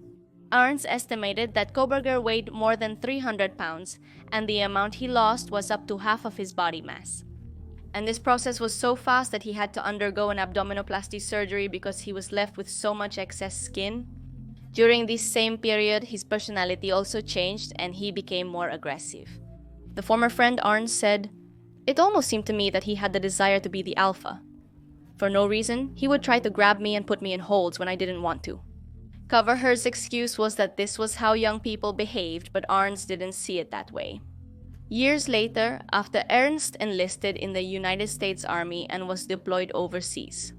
Arns estimated that Koberger weighed more than 300 pounds, and the amount he lost was up to half of his body mass. And this process was so fast that he had to undergo an abdominoplasty surgery because he was left with so much excess skin. During this same period, his personality also changed and he became more aggressive. The former friend Arns said, "It almost seemed to me that he had the desire to be the alpha. For no reason, he would try to grab me and put me in holds when I didn't want to." Koberger's excuse was that this was how young people behaved, but Arns didn't see it that way. Years later, after Ernst enlisted in the United States Army and was deployed overseas,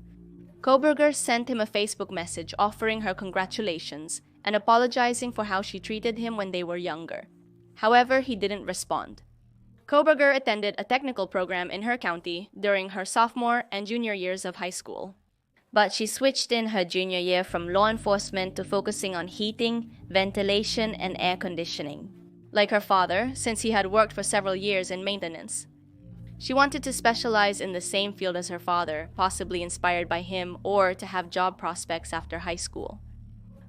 Koberger sent him a Facebook message offering her congratulations and apologizing for how she treated him when they were younger. However, he didn't respond. Koberger attended a technical program in her county during her sophomore and junior years of high school. But she switched in her junior year from law enforcement to focusing on heating, ventilation, and air conditioning. Like her father, since he had worked for several years in maintenance. She wanted to specialize in the same field as her father, possibly inspired by him, or to have job prospects after high school.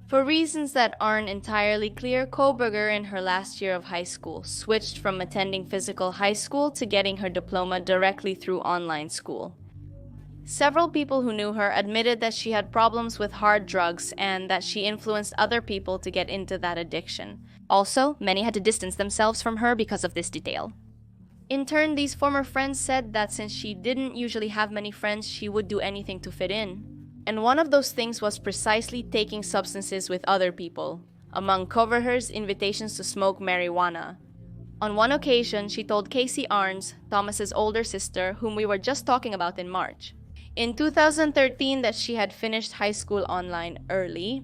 For reasons that aren't entirely clear, Koberger in her last year of high school switched from attending physical high school to getting her diploma directly through online school. Several people who knew her admitted that she had problems with hard drugs and that she influenced other people to get into that addiction. Also, many had to distance themselves from her because of this detail. In turn, these former friends said that since she didn't usually have many friends, she would do anything to fit in. And one of those things was precisely taking substances with other people. Among Koberger's invitations to smoke marijuana. On one occasion, she told Casey Arns, Thomas's older sister, whom we were just talking about in March, in 2013 that she had finished high school online early,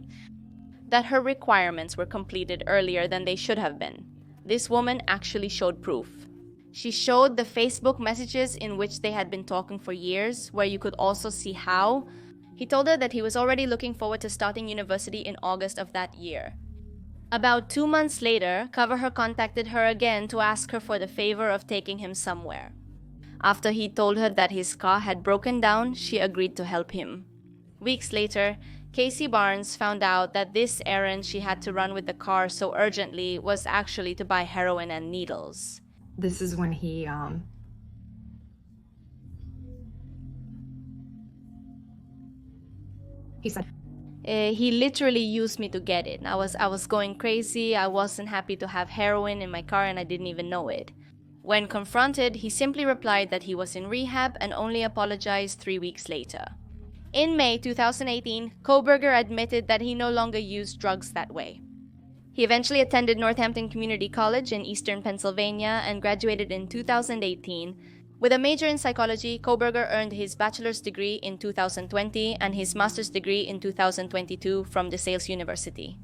that her requirements were completed earlier than they should have been. This woman actually showed proof. She showed the Facebook messages in which they had been talking for years, where you could also see how. He told her that he was already looking forward to starting university in August of that year. About 2 months later, Koberger contacted her again to ask her for the favor of taking him somewhere. After he told her that his car had broken down, she agreed to help him. Weeks later, Casey Barnes found out that this errand she had to run with the car so urgently was actually to buy heroin and needles. This is when he said, He literally used me to get it. I was going crazy. I wasn't happy to have heroin in my car and I didn't even know it. When confronted, he simply replied that he was in rehab and only apologized 3 weeks later. In May 2018, Koberger admitted that he no longer used drugs that way. He eventually attended Northampton Community College in eastern Pennsylvania and graduated in 2018. With a major in psychology, Koberger earned his bachelor's degree in 2020 and his master's degree in 2022 from DeSales University.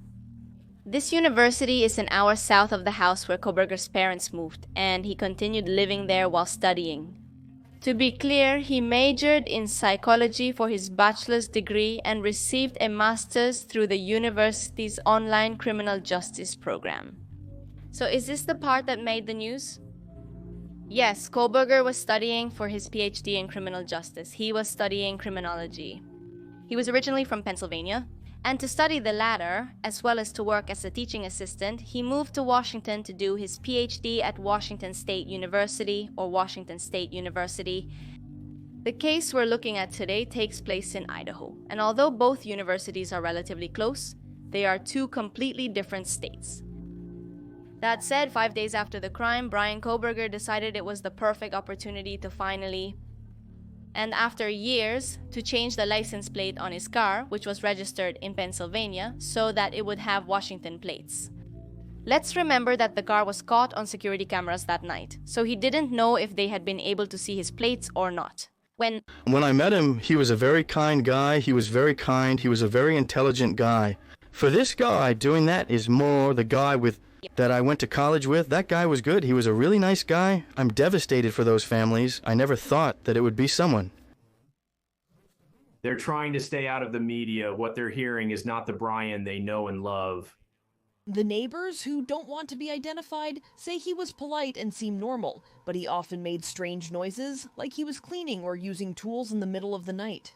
This university is an hour south of the house where Koberger's parents moved, and he continued living there while studying. To be clear, he majored in psychology for his bachelor's degree and received a master's through the university's online criminal justice program. So is this the part that made the news? Yes, Koberger was studying for his PhD in criminal justice. He was studying criminology. He was originally from Pennsylvania, and to study the latter, as well as to work as a teaching assistant, he moved to Washington to do his PhD at Washington State University, or Washington State University. The case we're looking at today takes place in Idaho, and although both universities are relatively close, they are two completely different states. That said, 5 days after the crime, Brian Koberger decided it was the perfect opportunity to finally, and after years, to change the license plate on his car, which was registered in Pennsylvania, so that it would have Washington plates. Let's remember that the car was caught on security cameras that night, so he didn't know if they had been able to see his plates or not. When I met him, he was a very kind guy. He was very kind. He was a very intelligent guy. For this guy, doing that is more the guy that I went to college with. That guy was good. He was a really nice guy. I'm devastated for those families. I never thought that it would be someone. They're trying to stay out of the media. What they're hearing is not the Brian they know and love. The neighbors, who don't want to be identified, say he was polite and seemed normal, but he often made strange noises, like he was cleaning or using tools in the middle of the night.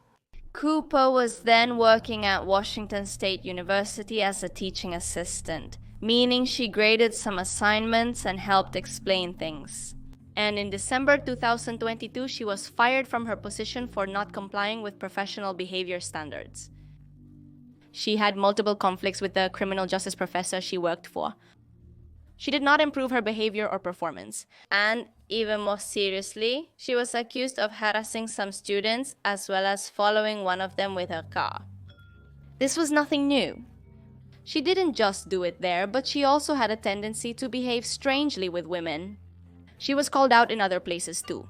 Cooper was then working at Washington State University as a teaching assistant, meaning she graded some assignments and helped explain things. And in December 2022, she was fired from her position for not complying with professional behavior standards. She had multiple conflicts with the criminal justice professor she worked for. She did not improve her behavior or performance. And even more seriously, she was accused of harassing some students as well as following one of them with her car. This was nothing new. She didn't just do it there, but she also had a tendency to behave strangely with women. She was called out in other places too.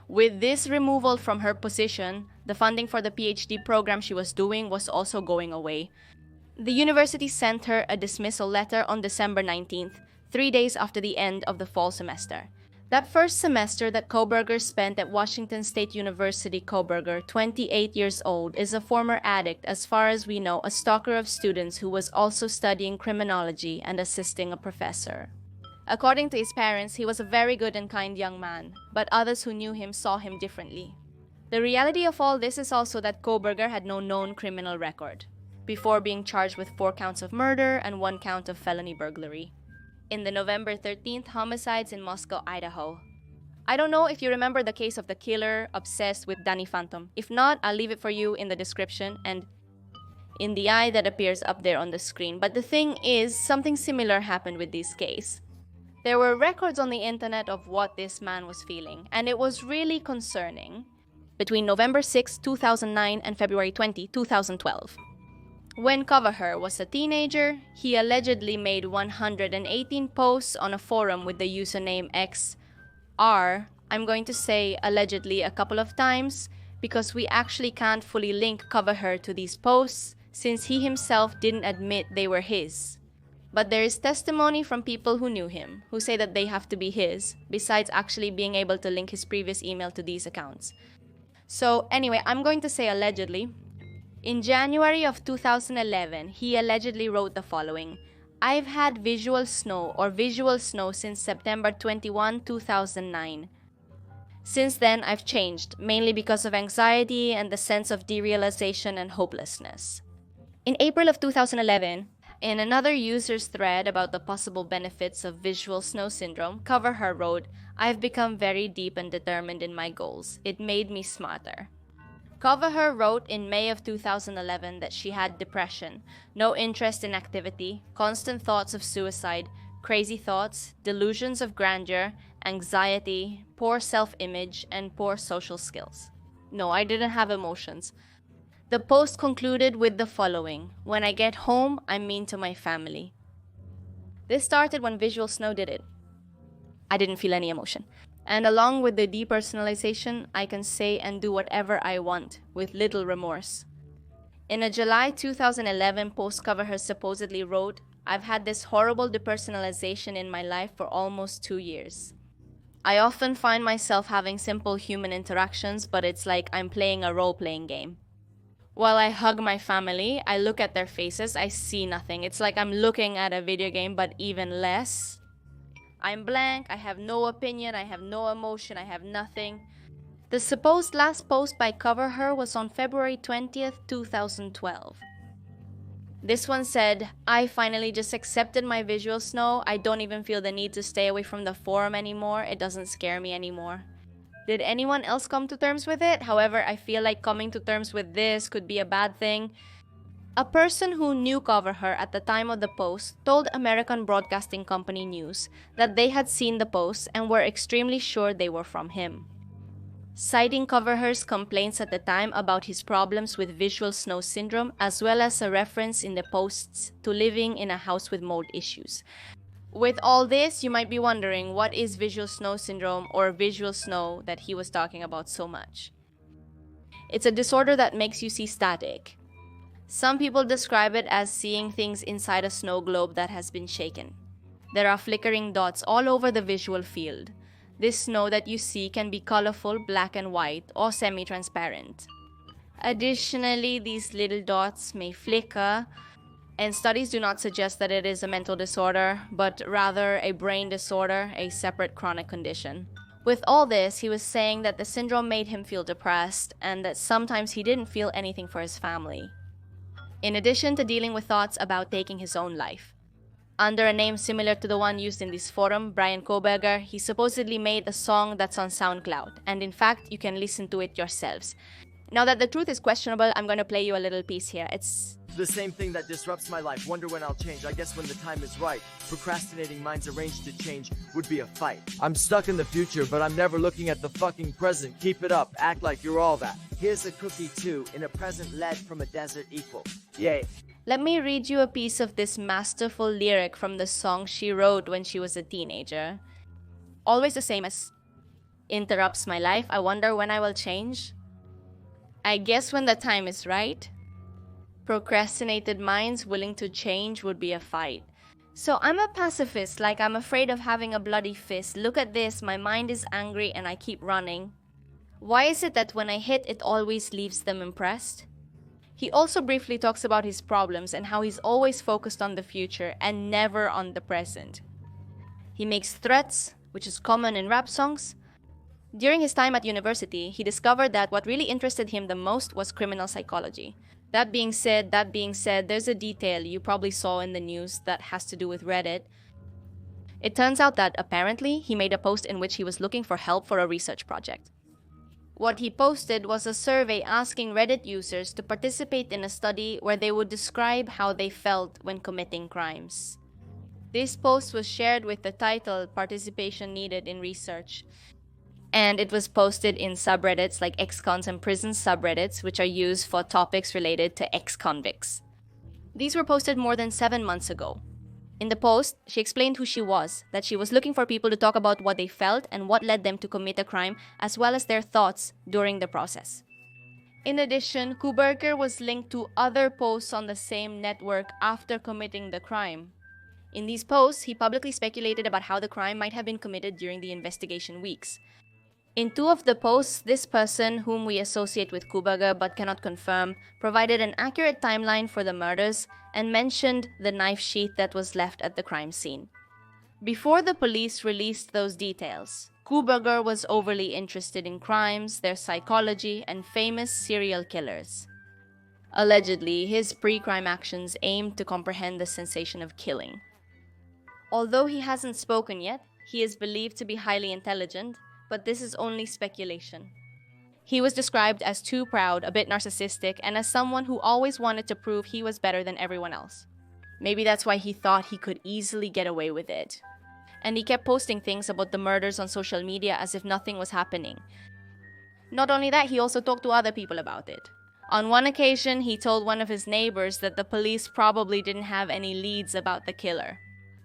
With this removal from her position, the funding for the PhD program she was doing was also going away. The university sent her a dismissal letter on December 19th, 3 days after the end of the fall semester. That first semester that Koberger spent at Washington State University, Koberger, 28 years old, is a former addict, as far as we know, a stalker of students who was also studying criminology and assisting a professor. According to his parents, he was a very good and kind young man, but others who knew him saw him differently. The reality of all this is also that Koberger had no known criminal record, before being charged with 4 counts of murder and 1 count of felony burglary. In the November 13th homicides in Moscow, Idaho. I don't know if you remember the case of the killer obsessed with Danny Phantom. If not, I'll leave it for you in the description and in the eye that appears up there on the screen. But the thing is, something similar happened with this case. There were records on the internet of what this man was feeling, and it was really concerning. Between November 6, 2009 and February 20, 2012. When Coverher was a teenager, he allegedly made 118 posts on a forum with the username XR. I'm going to say allegedly a couple of times because we actually can't fully link Coverher to these posts since he himself didn't admit they were his. But there is testimony from people who knew him, who say that they have to be his, besides actually being able to link his previous email to these accounts. So anyway, I'm going to say allegedly. In January of 2011, he allegedly wrote the following: I've had visual snow since September 21, 2009. Since then, I've changed, mainly because of anxiety and the sense of derealization and hopelessness. In April of 2011, in another user's thread about the possible benefits of visual snow syndrome, Coverher wrote, I've become very deep and determined in my goals. It made me smarter. Coverher wrote in May of 2011 that she had depression, no interest in activity, constant thoughts of suicide, crazy thoughts, delusions of grandeur, anxiety, poor self-image, and poor social skills. No, I didn't have emotions. The post concluded with the following: when I get home, I'm mean to my family. This started when Visual Snow did it. I didn't feel any emotion. And along with the depersonalization, I can say and do whatever I want, with little remorse. In a July 2011 post Coverher supposedly wrote, I've had this horrible depersonalization in my life for almost 2 years. I often find myself having simple human interactions, but it's like I'm playing a role-playing game. While I hug my family, I look at their faces, I see nothing. It's like I'm looking at a video game, but even less. I'm blank, I have no opinion, I have no emotion, I have nothing. The supposed last post by Coverher was on February 20th, 2012. This one said, I finally just accepted my visual snow. I don't even feel the need to stay away from the forum anymore. It doesn't scare me anymore. Did anyone else come to terms with it? However, I feel like coming to terms with this could be a bad thing. A person who knew cover her at the time of the post told American Broadcasting Company News that they had seen the posts and were extremely sure they were from him. Citing Coverher's complaints at the time about his problems with visual snow syndrome, as well as a reference in the posts to living in a house with mold issues. With all this, you might be wondering what is visual snow syndrome or visual snow that he was talking about so much. It's a disorder that makes you see static. Some people describe it as seeing things inside a snow globe that has been shaken. There are flickering dots all over the visual field. This snow that you see can be colorful, black and white, or semi-transparent. Additionally, these little dots may flicker, and studies do not suggest that it is a mental disorder, but rather a brain disorder, a separate chronic condition. With all this, he was saying that the syndrome made him feel depressed, and that sometimes he didn't feel anything for his family. In addition to dealing with thoughts about taking his own life. Under a name similar to the one used in this forum, Brian Koberger, he supposedly made a song that's on SoundCloud, and in fact, you can listen to it yourselves. Now that the truth is questionable, I'm going to play you a little piece here. It's the same thing that disrupts my life. Wonder when I'll change. I guess when the time is right. Procrastinating minds arranged to change would be a fight. I'm stuck in the future, but I'm never looking at the fucking present. Keep it up. Act like you're all that. Here's a cookie too, in a present led from a desert equal. Yay. Let me read you a piece of this masterful lyric from the song she wrote when she was a teenager. Always the same as interrupts my life. I wonder when I will change. I guess when the time is right. Procrastinated minds willing to change would be a fight. So I'm a pacifist, like I'm afraid of having a bloody fist. Look at this, my mind is angry and I keep running. Why is it that when I hit, it always leaves them impressed? He also briefly talks about his problems and how he's always focused on the future and never on the present. He makes threats, which is common in rap songs. During his time at university, he discovered that what really interested him the most was criminal psychology. That being said, there's a detail you probably saw in the news that has to do with Reddit. It turns out that apparently he made a post in which he was looking for help for a research project. What he posted was a survey asking Reddit users to participate in a study where they would describe how they felt when committing crimes. This post was shared with the title "Participation Needed in Research," and it was posted in subreddits like ex-cons and prison subreddits, which are used for topics related to ex-convicts. These were posted more than 7 months ago. In the post, she explained who she was, that she was looking for people to talk about what they felt and what led them to commit a crime, as well as their thoughts during the process. In addition, Koberger was linked to other posts on the same network after committing the crime. In these posts, he publicly speculated about how the crime might have been committed during the investigation weeks. In 2 of the posts, this person, whom we associate with Koberger but cannot confirm, provided an accurate timeline for the murders and mentioned the knife sheath that was left at the crime scene. Before the police released those details, Koberger was overly interested in crimes, their psychology, and famous serial killers. Allegedly, his pre-crime actions aimed to comprehend the sensation of killing. Although he hasn't spoken yet, he is believed to be highly intelligent, but this is only speculation. He was described as too proud, a bit narcissistic, and as someone who always wanted to prove he was better than everyone else. Maybe that's why he thought he could easily get away with it. And he kept posting things about the murders on social media as if nothing was happening. Not only that, he also talked to other people about it. On one occasion, he told one of his neighbors that the police probably didn't have any leads about the killer.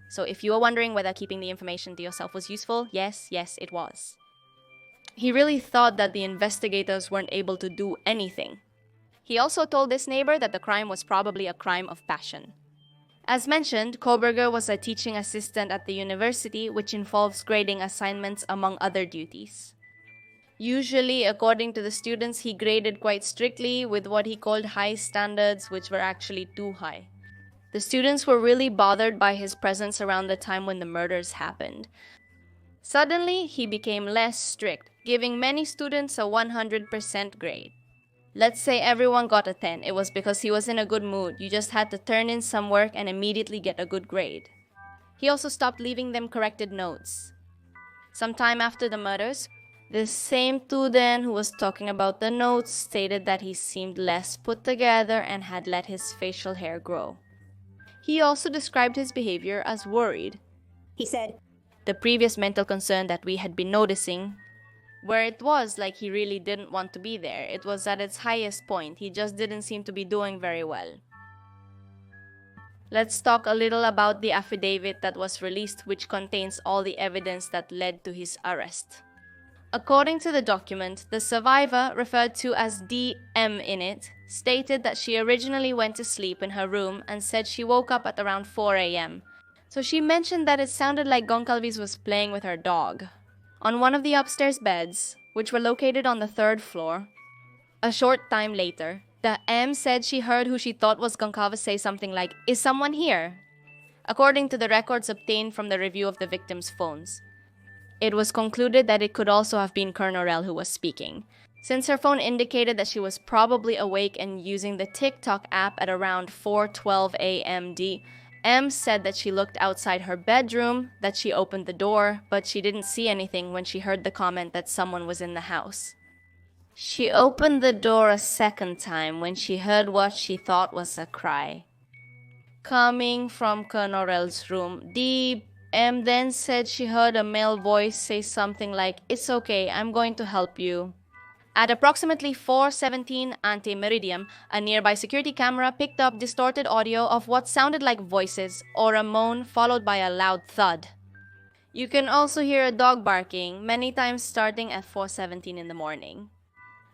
So if you are wondering whether keeping the information to yourself was useful, yes, it was. He really thought that the investigators weren't able to do anything. He also told this neighbor that the crime was probably a crime of passion. As mentioned, Koberger was a teaching assistant at the university, which involves grading assignments among other duties. Usually, according to the students, he graded quite strictly with what he called high standards, which were actually too high. The students were really bothered by his presence around the time when the murders happened. Suddenly, he became less strict, giving many students a 100% grade. Let's say everyone got a 10. It was because he was in a good mood. You just had to turn in some work and immediately get a good grade. He also stopped leaving them corrected notes. Sometime after the murders, The same student who was talking about the notes stated that he seemed less put together and had let his facial hair grow. He also described his behavior as worried. He said, the previous mental concern that we had been noticing, where it was like he really didn't want to be there. It was at its highest point. He just didn't seem to be doing very well. Let's talk a little about the affidavit that was released, which contains all the evidence that led to his arrest. According to the document, the survivor, referred to as DM in it, stated that she originally went to sleep in her room and said she woke up at around 4 a.m. So she mentioned that it sounded like Goncalves was playing with her dog. On one of the upstairs beds, which were located on the 3rd floor, a short time later, the M said she heard who she thought was Goncalves say something like, "Is someone here?" According to the records obtained from the review of the victims' phones. It was concluded that it could also have been Colonel who was speaking, since her phone indicated that she was probably awake and using the TikTok app at around 4:12 a.m. M said that she looked outside her bedroom, that she opened the door, but she didn't see anything when she heard the comment that someone was in the house. She opened the door a second time when she heard what she thought was a cry. Coming from Colonel's room, M then said she heard a male voice say something like, "It's okay, I'm going to help you." At approximately 4:17 ante-meridium, a nearby security camera picked up distorted audio of what sounded like voices or a moan followed by a loud thud. You can also hear a dog barking, many times starting at 4:17 in the morning.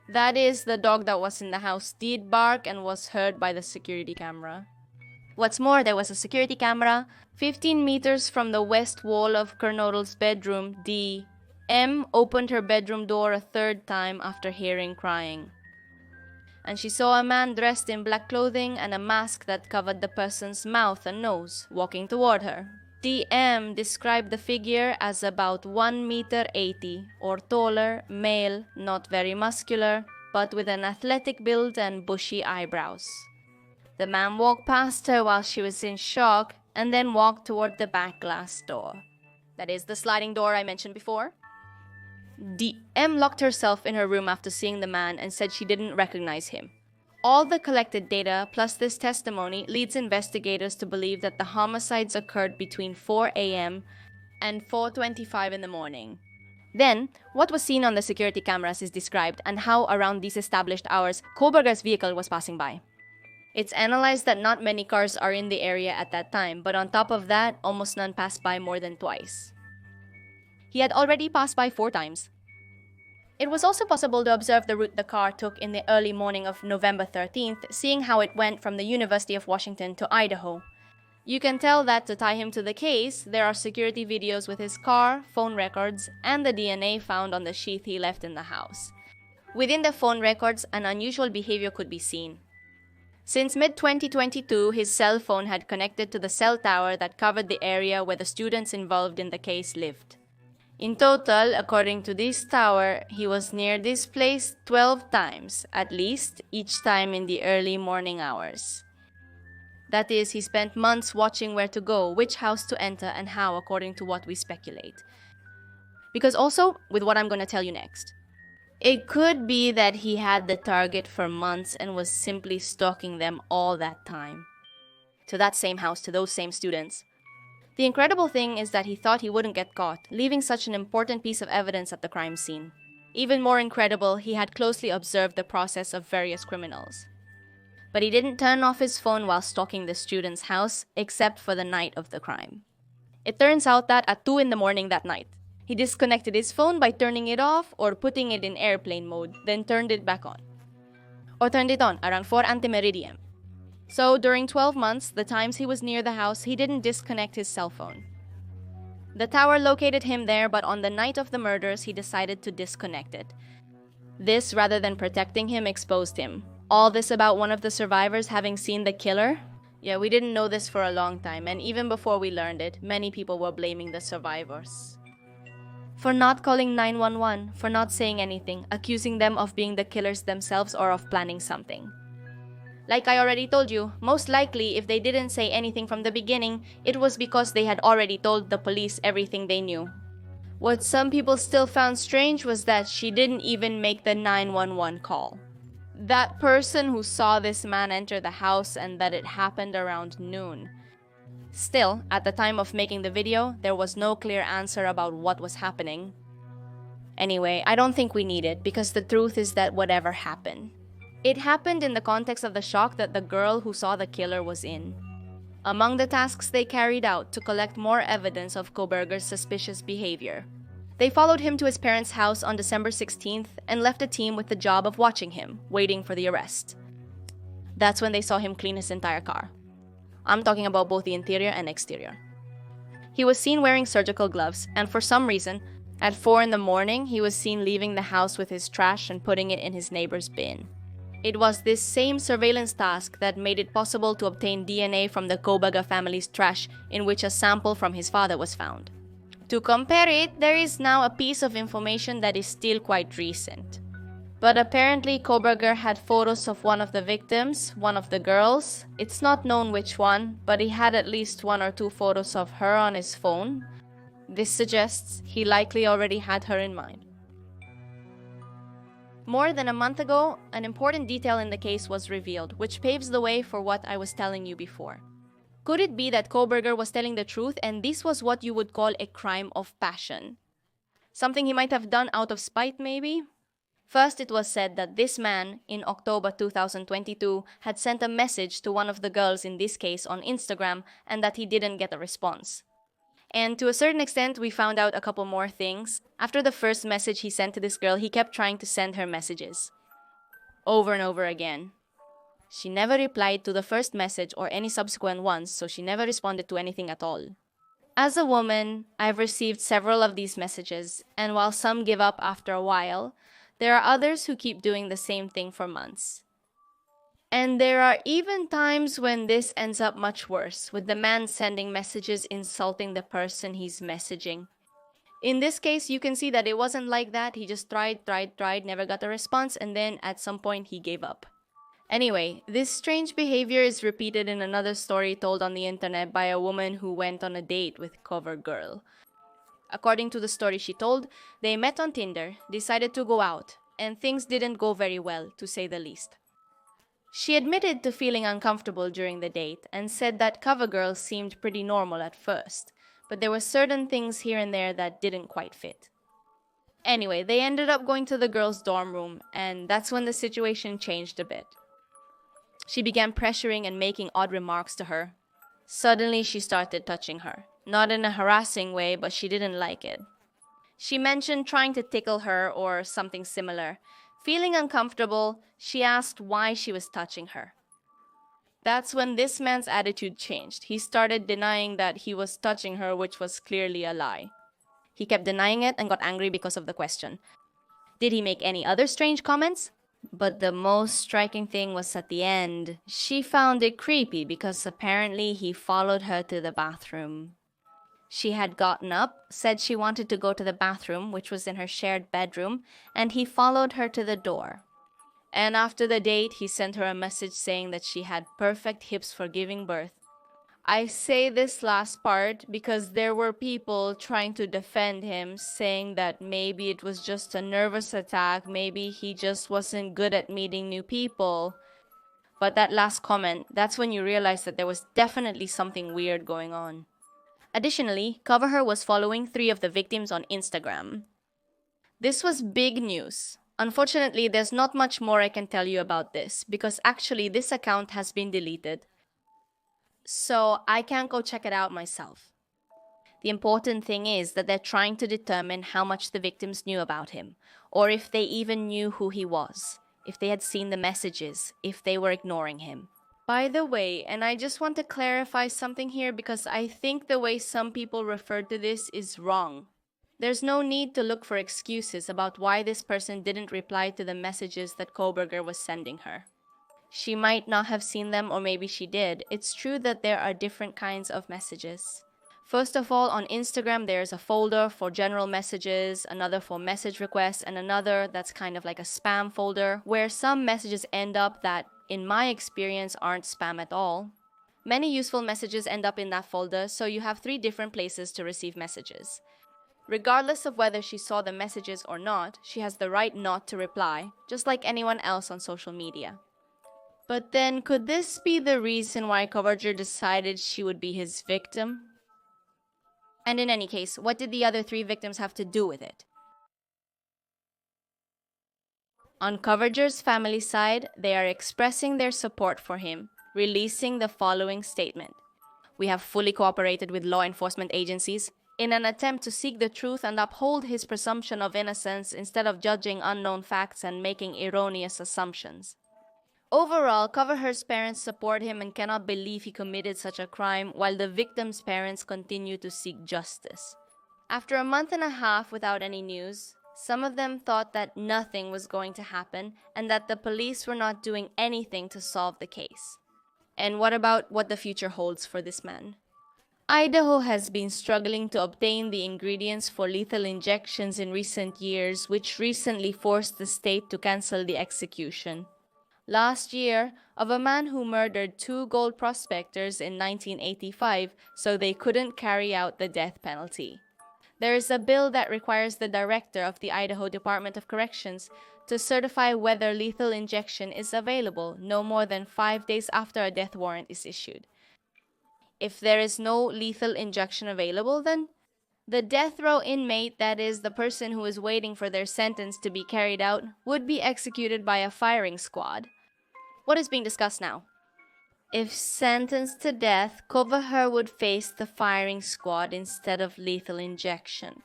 That is, the dog that was in the house did bark and was heard by the security camera. What's more, there was a security camera 15 meters from the west wall of Colonel's bedroom. M opened her bedroom door a 3rd time after hearing crying. And she saw a man dressed in black clothing and a mask that covered the person's mouth and nose, walking toward her. DM described the figure as about 1 meter 80 or taller, male, not very muscular, but with an athletic build and bushy eyebrows. The man walked past her while she was in shock and then walked toward the back glass door. That is the sliding door I mentioned before. DM locked herself in her room after seeing the man and said she didn't recognize him. All the collected data plus this testimony leads investigators to believe that the homicides occurred between 4 a.m. and 4:25 in the morning. Then, what was seen on the security cameras is described and how around these established hours Koberger's vehicle was passing by. It's analyzed that not many cars are in the area at that time, but on top of that, almost none passed by more than twice. He had already passed by 4 times. It was also possible to observe the route the car took in the early morning of November 13th, seeing how it went from the University of Washington to Idaho. You can tell that to tie him to the case, there are security videos with his car, phone records, and the DNA found on the sheath he left in the house. Within the phone records, an unusual behavior could be seen. Since mid-2022, his cell phone had connected to the cell tower that covered the area where the students involved in the case lived. In total, according to this tower, he was near this place 12 times, at least, each time in the early morning hours. That is, he spent months watching where to go, which house to enter, and how, according to what we speculate. Because also, with what I'm going to tell you next, it could be that he had the target for months and was simply stalking them all that time. To that same house, to those same students. The incredible thing is that he thought he wouldn't get caught, leaving such an important piece of evidence at the crime scene. Even more incredible, he had closely observed the process of various criminals. But he didn't turn off his phone while stalking the student's house, except for the night of the crime. It turns out that at 2 in the morning that night, he disconnected his phone by turning it off or putting it in airplane mode, then turned it back on. Or turned it on around 4 ante-meridium. So during 12 months, the times he was near the house, he didn't disconnect his cell phone. The tower located him there, but on the night of the murders, he decided to disconnect it. This, rather than protecting him, exposed him. All this about one of the survivors having seen the killer? Yeah, we didn't know this for a long time, and even before we learned it, many people were blaming the survivors. For not calling 911, for not saying anything, accusing them of being the killers themselves or of planning something. Like I already told you, most likely if they didn't say anything from the beginning, it was because they had already told the police everything they knew. What some people still found strange was that she didn't even make the 911 call. That person who saw this man enter the house and that it happened around noon. Still, at the time of making the video, there was no clear answer about what was happening. Anyway, I don't think we need it because the truth is that whatever happened, it happened in the context of the shock that the girl who saw the killer was in. Among the tasks they carried out to collect more evidence of Koberger's suspicious behavior, they followed him to his parents' house on December 16th and left a team with the job of watching him, waiting for the arrest. That's when they saw him clean his entire car. I'm talking about both the interior and exterior. He was seen wearing surgical gloves, and for some reason, at 4 in the morning, he was seen leaving the house with his trash and putting it in his neighbor's bin. It was this same surveillance task that made it possible to obtain DNA from the Kobaga family's trash, in which a sample from his father was found. To compare it, there is now a piece of information that is still quite recent. But apparently Koberger had photos of one of the victims, one of the girls. It's not known which one, but he had at least 1 or 2 photos of her on his phone. This suggests he likely already had her in mind. More than a month ago, an important detail in the case was revealed, which paves the way for what I was telling you before. Could it be that Koberger was telling the truth and this was what you would call a crime of passion? Something he might have done out of spite, maybe? First, it was said that this man, in October 2022, had sent a message to one of the girls in this case on Instagram and that he didn't get a response. And to a certain extent, we found out a couple more things. After the first message he sent to this girl, he kept trying to send her messages. Over and over again. She never replied to the first message or any subsequent ones, so she never responded to anything at all. As a woman, I've received several of these messages, and while some give up after a while, there are others who keep doing the same thing for months. And there are even times when this ends up much worse, with the man sending messages insulting the person he's messaging. In this case, you can see that it wasn't like that. He just tried, never got a response, and then at some point he gave up. Anyway, this strange behavior is repeated in another story told on the internet by a woman who went on a date with Covergirl. According to the story she told, they met on Tinder, decided to go out, and things didn't go very well, to say the least. She admitted to feeling uncomfortable during the date and said that Covergirl seemed pretty normal at first, but there were certain things here and there that didn't quite fit. Anyway, they ended up going to the girl's dorm room, and that's when the situation changed a bit. She began pressuring and making odd remarks to her. Suddenly, she started touching her. Not in a harassing way, but she didn't like it. She mentioned trying to tickle her or something similar. Feeling uncomfortable, she asked why she was touching her. That's when this man's attitude changed. He started denying that he was touching her, which was clearly a lie. He kept denying it and got angry because of the question. Did he make any other strange comments? But the most striking thing was at the end. She found it creepy because apparently he followed her to the bathroom. She had gotten up, said she wanted to go to the bathroom, which was in her shared bedroom, and he followed her to the door. And after the date, he sent her a message saying that she had perfect hips for giving birth. I say this last part because there were people trying to defend him, saying that maybe it was just a nervous attack, maybe he just wasn't good at meeting new people. But that last comment, that's when you realize that there was definitely something weird going on. Additionally, Coverher was following 3 of the victims on Instagram. This was big news. Unfortunately, there's not much more I can tell you about this, because actually this account has been deleted. So I can't go check it out myself. The important thing is that they're trying to determine how much the victims knew about him, or if they even knew who he was, if they had seen the messages, if they were ignoring him. By the way, and I just want to clarify something here because I think the way some people refer to this is wrong. There's no need to look for excuses about why this person didn't reply to the messages that Koberger was sending her. She might not have seen them, or maybe she did. It's true that there are different kinds of messages. First of all, on Instagram, there's a folder for general messages, another for message requests, and another that's kind of like a spam folder, where some messages end up that, in my experience, aren't spam at all. Many useful messages end up in that folder, so you have 3 different places to receive messages. Regardless of whether she saw the messages or not, she has the right not to reply, just like anyone else on social media. But then, could this be the reason why Coverger decided she would be his victim? And in any case, what did the other 3 victims have to do with it? On Coverger's family side, they are expressing their support for him, releasing the following statement. We have fully cooperated with law enforcement agencies in an attempt to seek the truth and uphold his presumption of innocence instead of judging unknown facts and making erroneous assumptions. Overall, Coverher's parents support him and cannot believe he committed such a crime, while the victim's parents continue to seek justice. After a month and a half without any news, some of them thought that nothing was going to happen and that the police were not doing anything to solve the case. And what about what the future holds for this man? Idaho has been struggling to obtain the ingredients for lethal injections in recent years, which recently forced the state to cancel the execution. Last year, of a man who murdered 2 gold prospectors in 1985 so they couldn't carry out the death penalty. There is a bill that requires the director of the Idaho Department of Corrections to certify whether lethal injection is available no more than 5 days after a death warrant is issued. If there is no lethal injection available, then the death row inmate, that is, the person who is waiting for their sentence to be carried out, would be executed by a firing squad. What is being discussed now? If sentenced to death, Coverher would face the firing squad instead of lethal injection.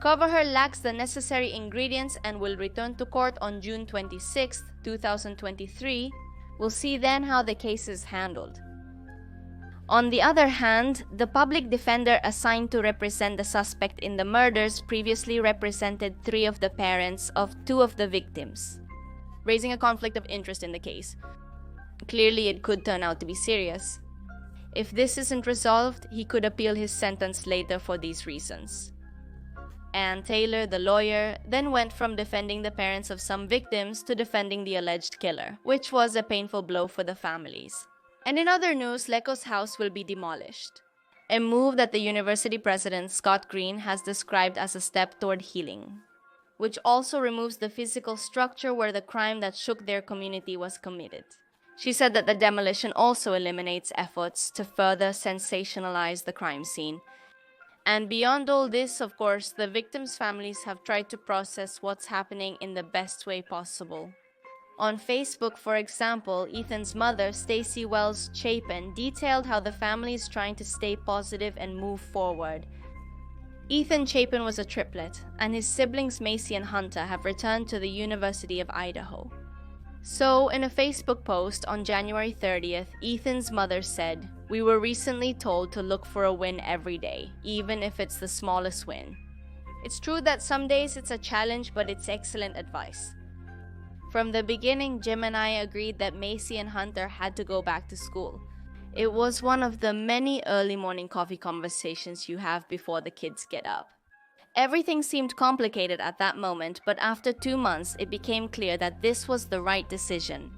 Coverher lacks the necessary ingredients and will return to court on June 26, 2023. We'll see then how the case is handled. On the other hand, the public defender assigned to represent the suspect in the murders previously represented 3 of the parents of 2 of the victims, raising a conflict of interest in the case. Clearly, it could turn out to be serious. If this isn't resolved, he could appeal his sentence later for these reasons. Ann Taylor, the lawyer, then went from defending the parents of some victims to defending the alleged killer, which was a painful blow for the families. And in other news, Leco's house will be demolished, a move that the university president, Scott Green, has described as a step toward healing, which also removes the physical structure where the crime that shook their community was committed. She said that the demolition also eliminates efforts to further sensationalize the crime scene. And beyond all this, of course, the victims' families have tried to process what's happening in the best way possible. On Facebook, for example, Ethan's mother, Stacy Wells Chapin, detailed how the family is trying to stay positive and move forward. Ethan Chapin was a triplet, and his siblings Macy and Hunter have returned to the University of Idaho. So, in a Facebook post on January 30th, Ethan's mother said, "We were recently told to look for a win every day, even if it's the smallest win. It's true that some days it's a challenge, but it's excellent advice. From the beginning, Jim and I agreed that Macy and Hunter had to go back to school. It was one of the many early morning coffee conversations you have before the kids get up. Everything seemed complicated at that moment, but after 2 months, it became clear that this was the right decision.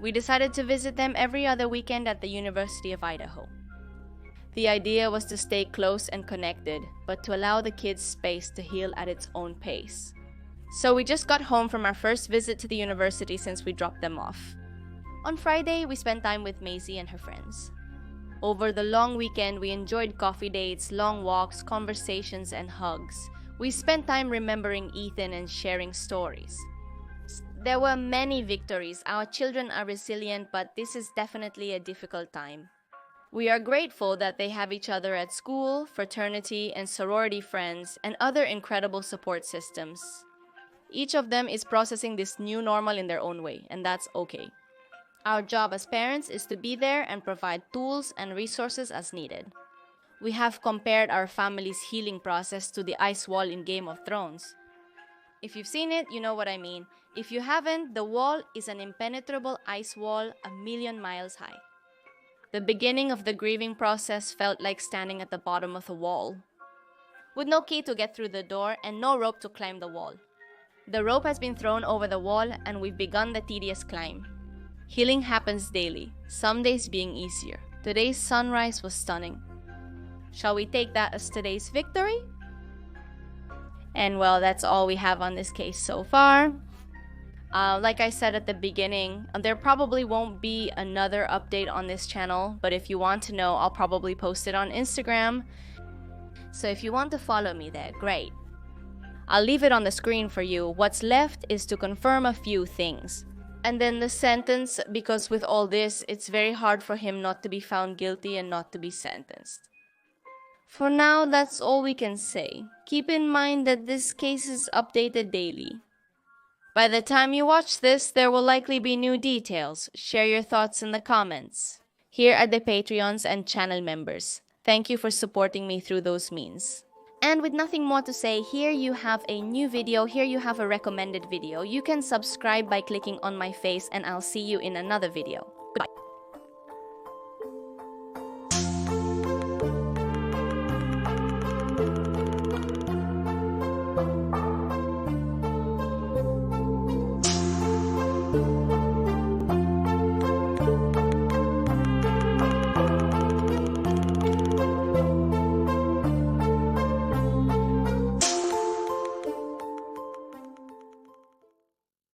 We decided to visit them every other weekend at the University of Idaho. The idea was to stay close and connected, but to allow the kids space to heal at its own pace. So we just got home from our first visit to the university since we dropped them off. On Friday, we spent time with Maisie and her friends. Over the long weekend, we enjoyed coffee dates, long walks, conversations, and hugs. We spent time remembering Ethan and sharing stories. There were many victories. Our children are resilient, but this is definitely a difficult time. We are grateful that they have each other at school, fraternity, and sorority friends, and other incredible support systems. Each of them is processing this new normal in their own way, and that's okay. Our job as parents is to be there and provide tools and resources as needed. We have compared our family's healing process to the ice wall in Game of Thrones. If you've seen it, you know what I mean. If you haven't, the wall is an impenetrable ice wall 1,000,000 miles high. The beginning of the grieving process felt like standing at the bottom of the wall, with no key to get through the door and no rope to climb the wall. The rope has been thrown over the wall and we've begun the tedious climb. Healing happens daily, some days being easier. Today's sunrise was stunning. Shall we take that as today's victory? And well, that's all we have on this case so far. Like I said at the beginning, there probably won't be another update on this channel, but if you want to know, I'll probably post it on Instagram. So if you want to follow me there, great. I'll leave it on the screen for you. What's left is to confirm a few things. And then the sentence, because with all this, it's very hard for him not to be found guilty and not to be sentenced. For now, that's all we can say. Keep in mind that this case is updated daily. By the time you watch this, there will likely be new details. Share your thoughts in the comments. Here are the Patreons and channel members. Thank you for supporting me through those means. And with nothing more to say, here you have a new video, here you have a recommended video. You can subscribe by clicking on my face and I'll see you in another video.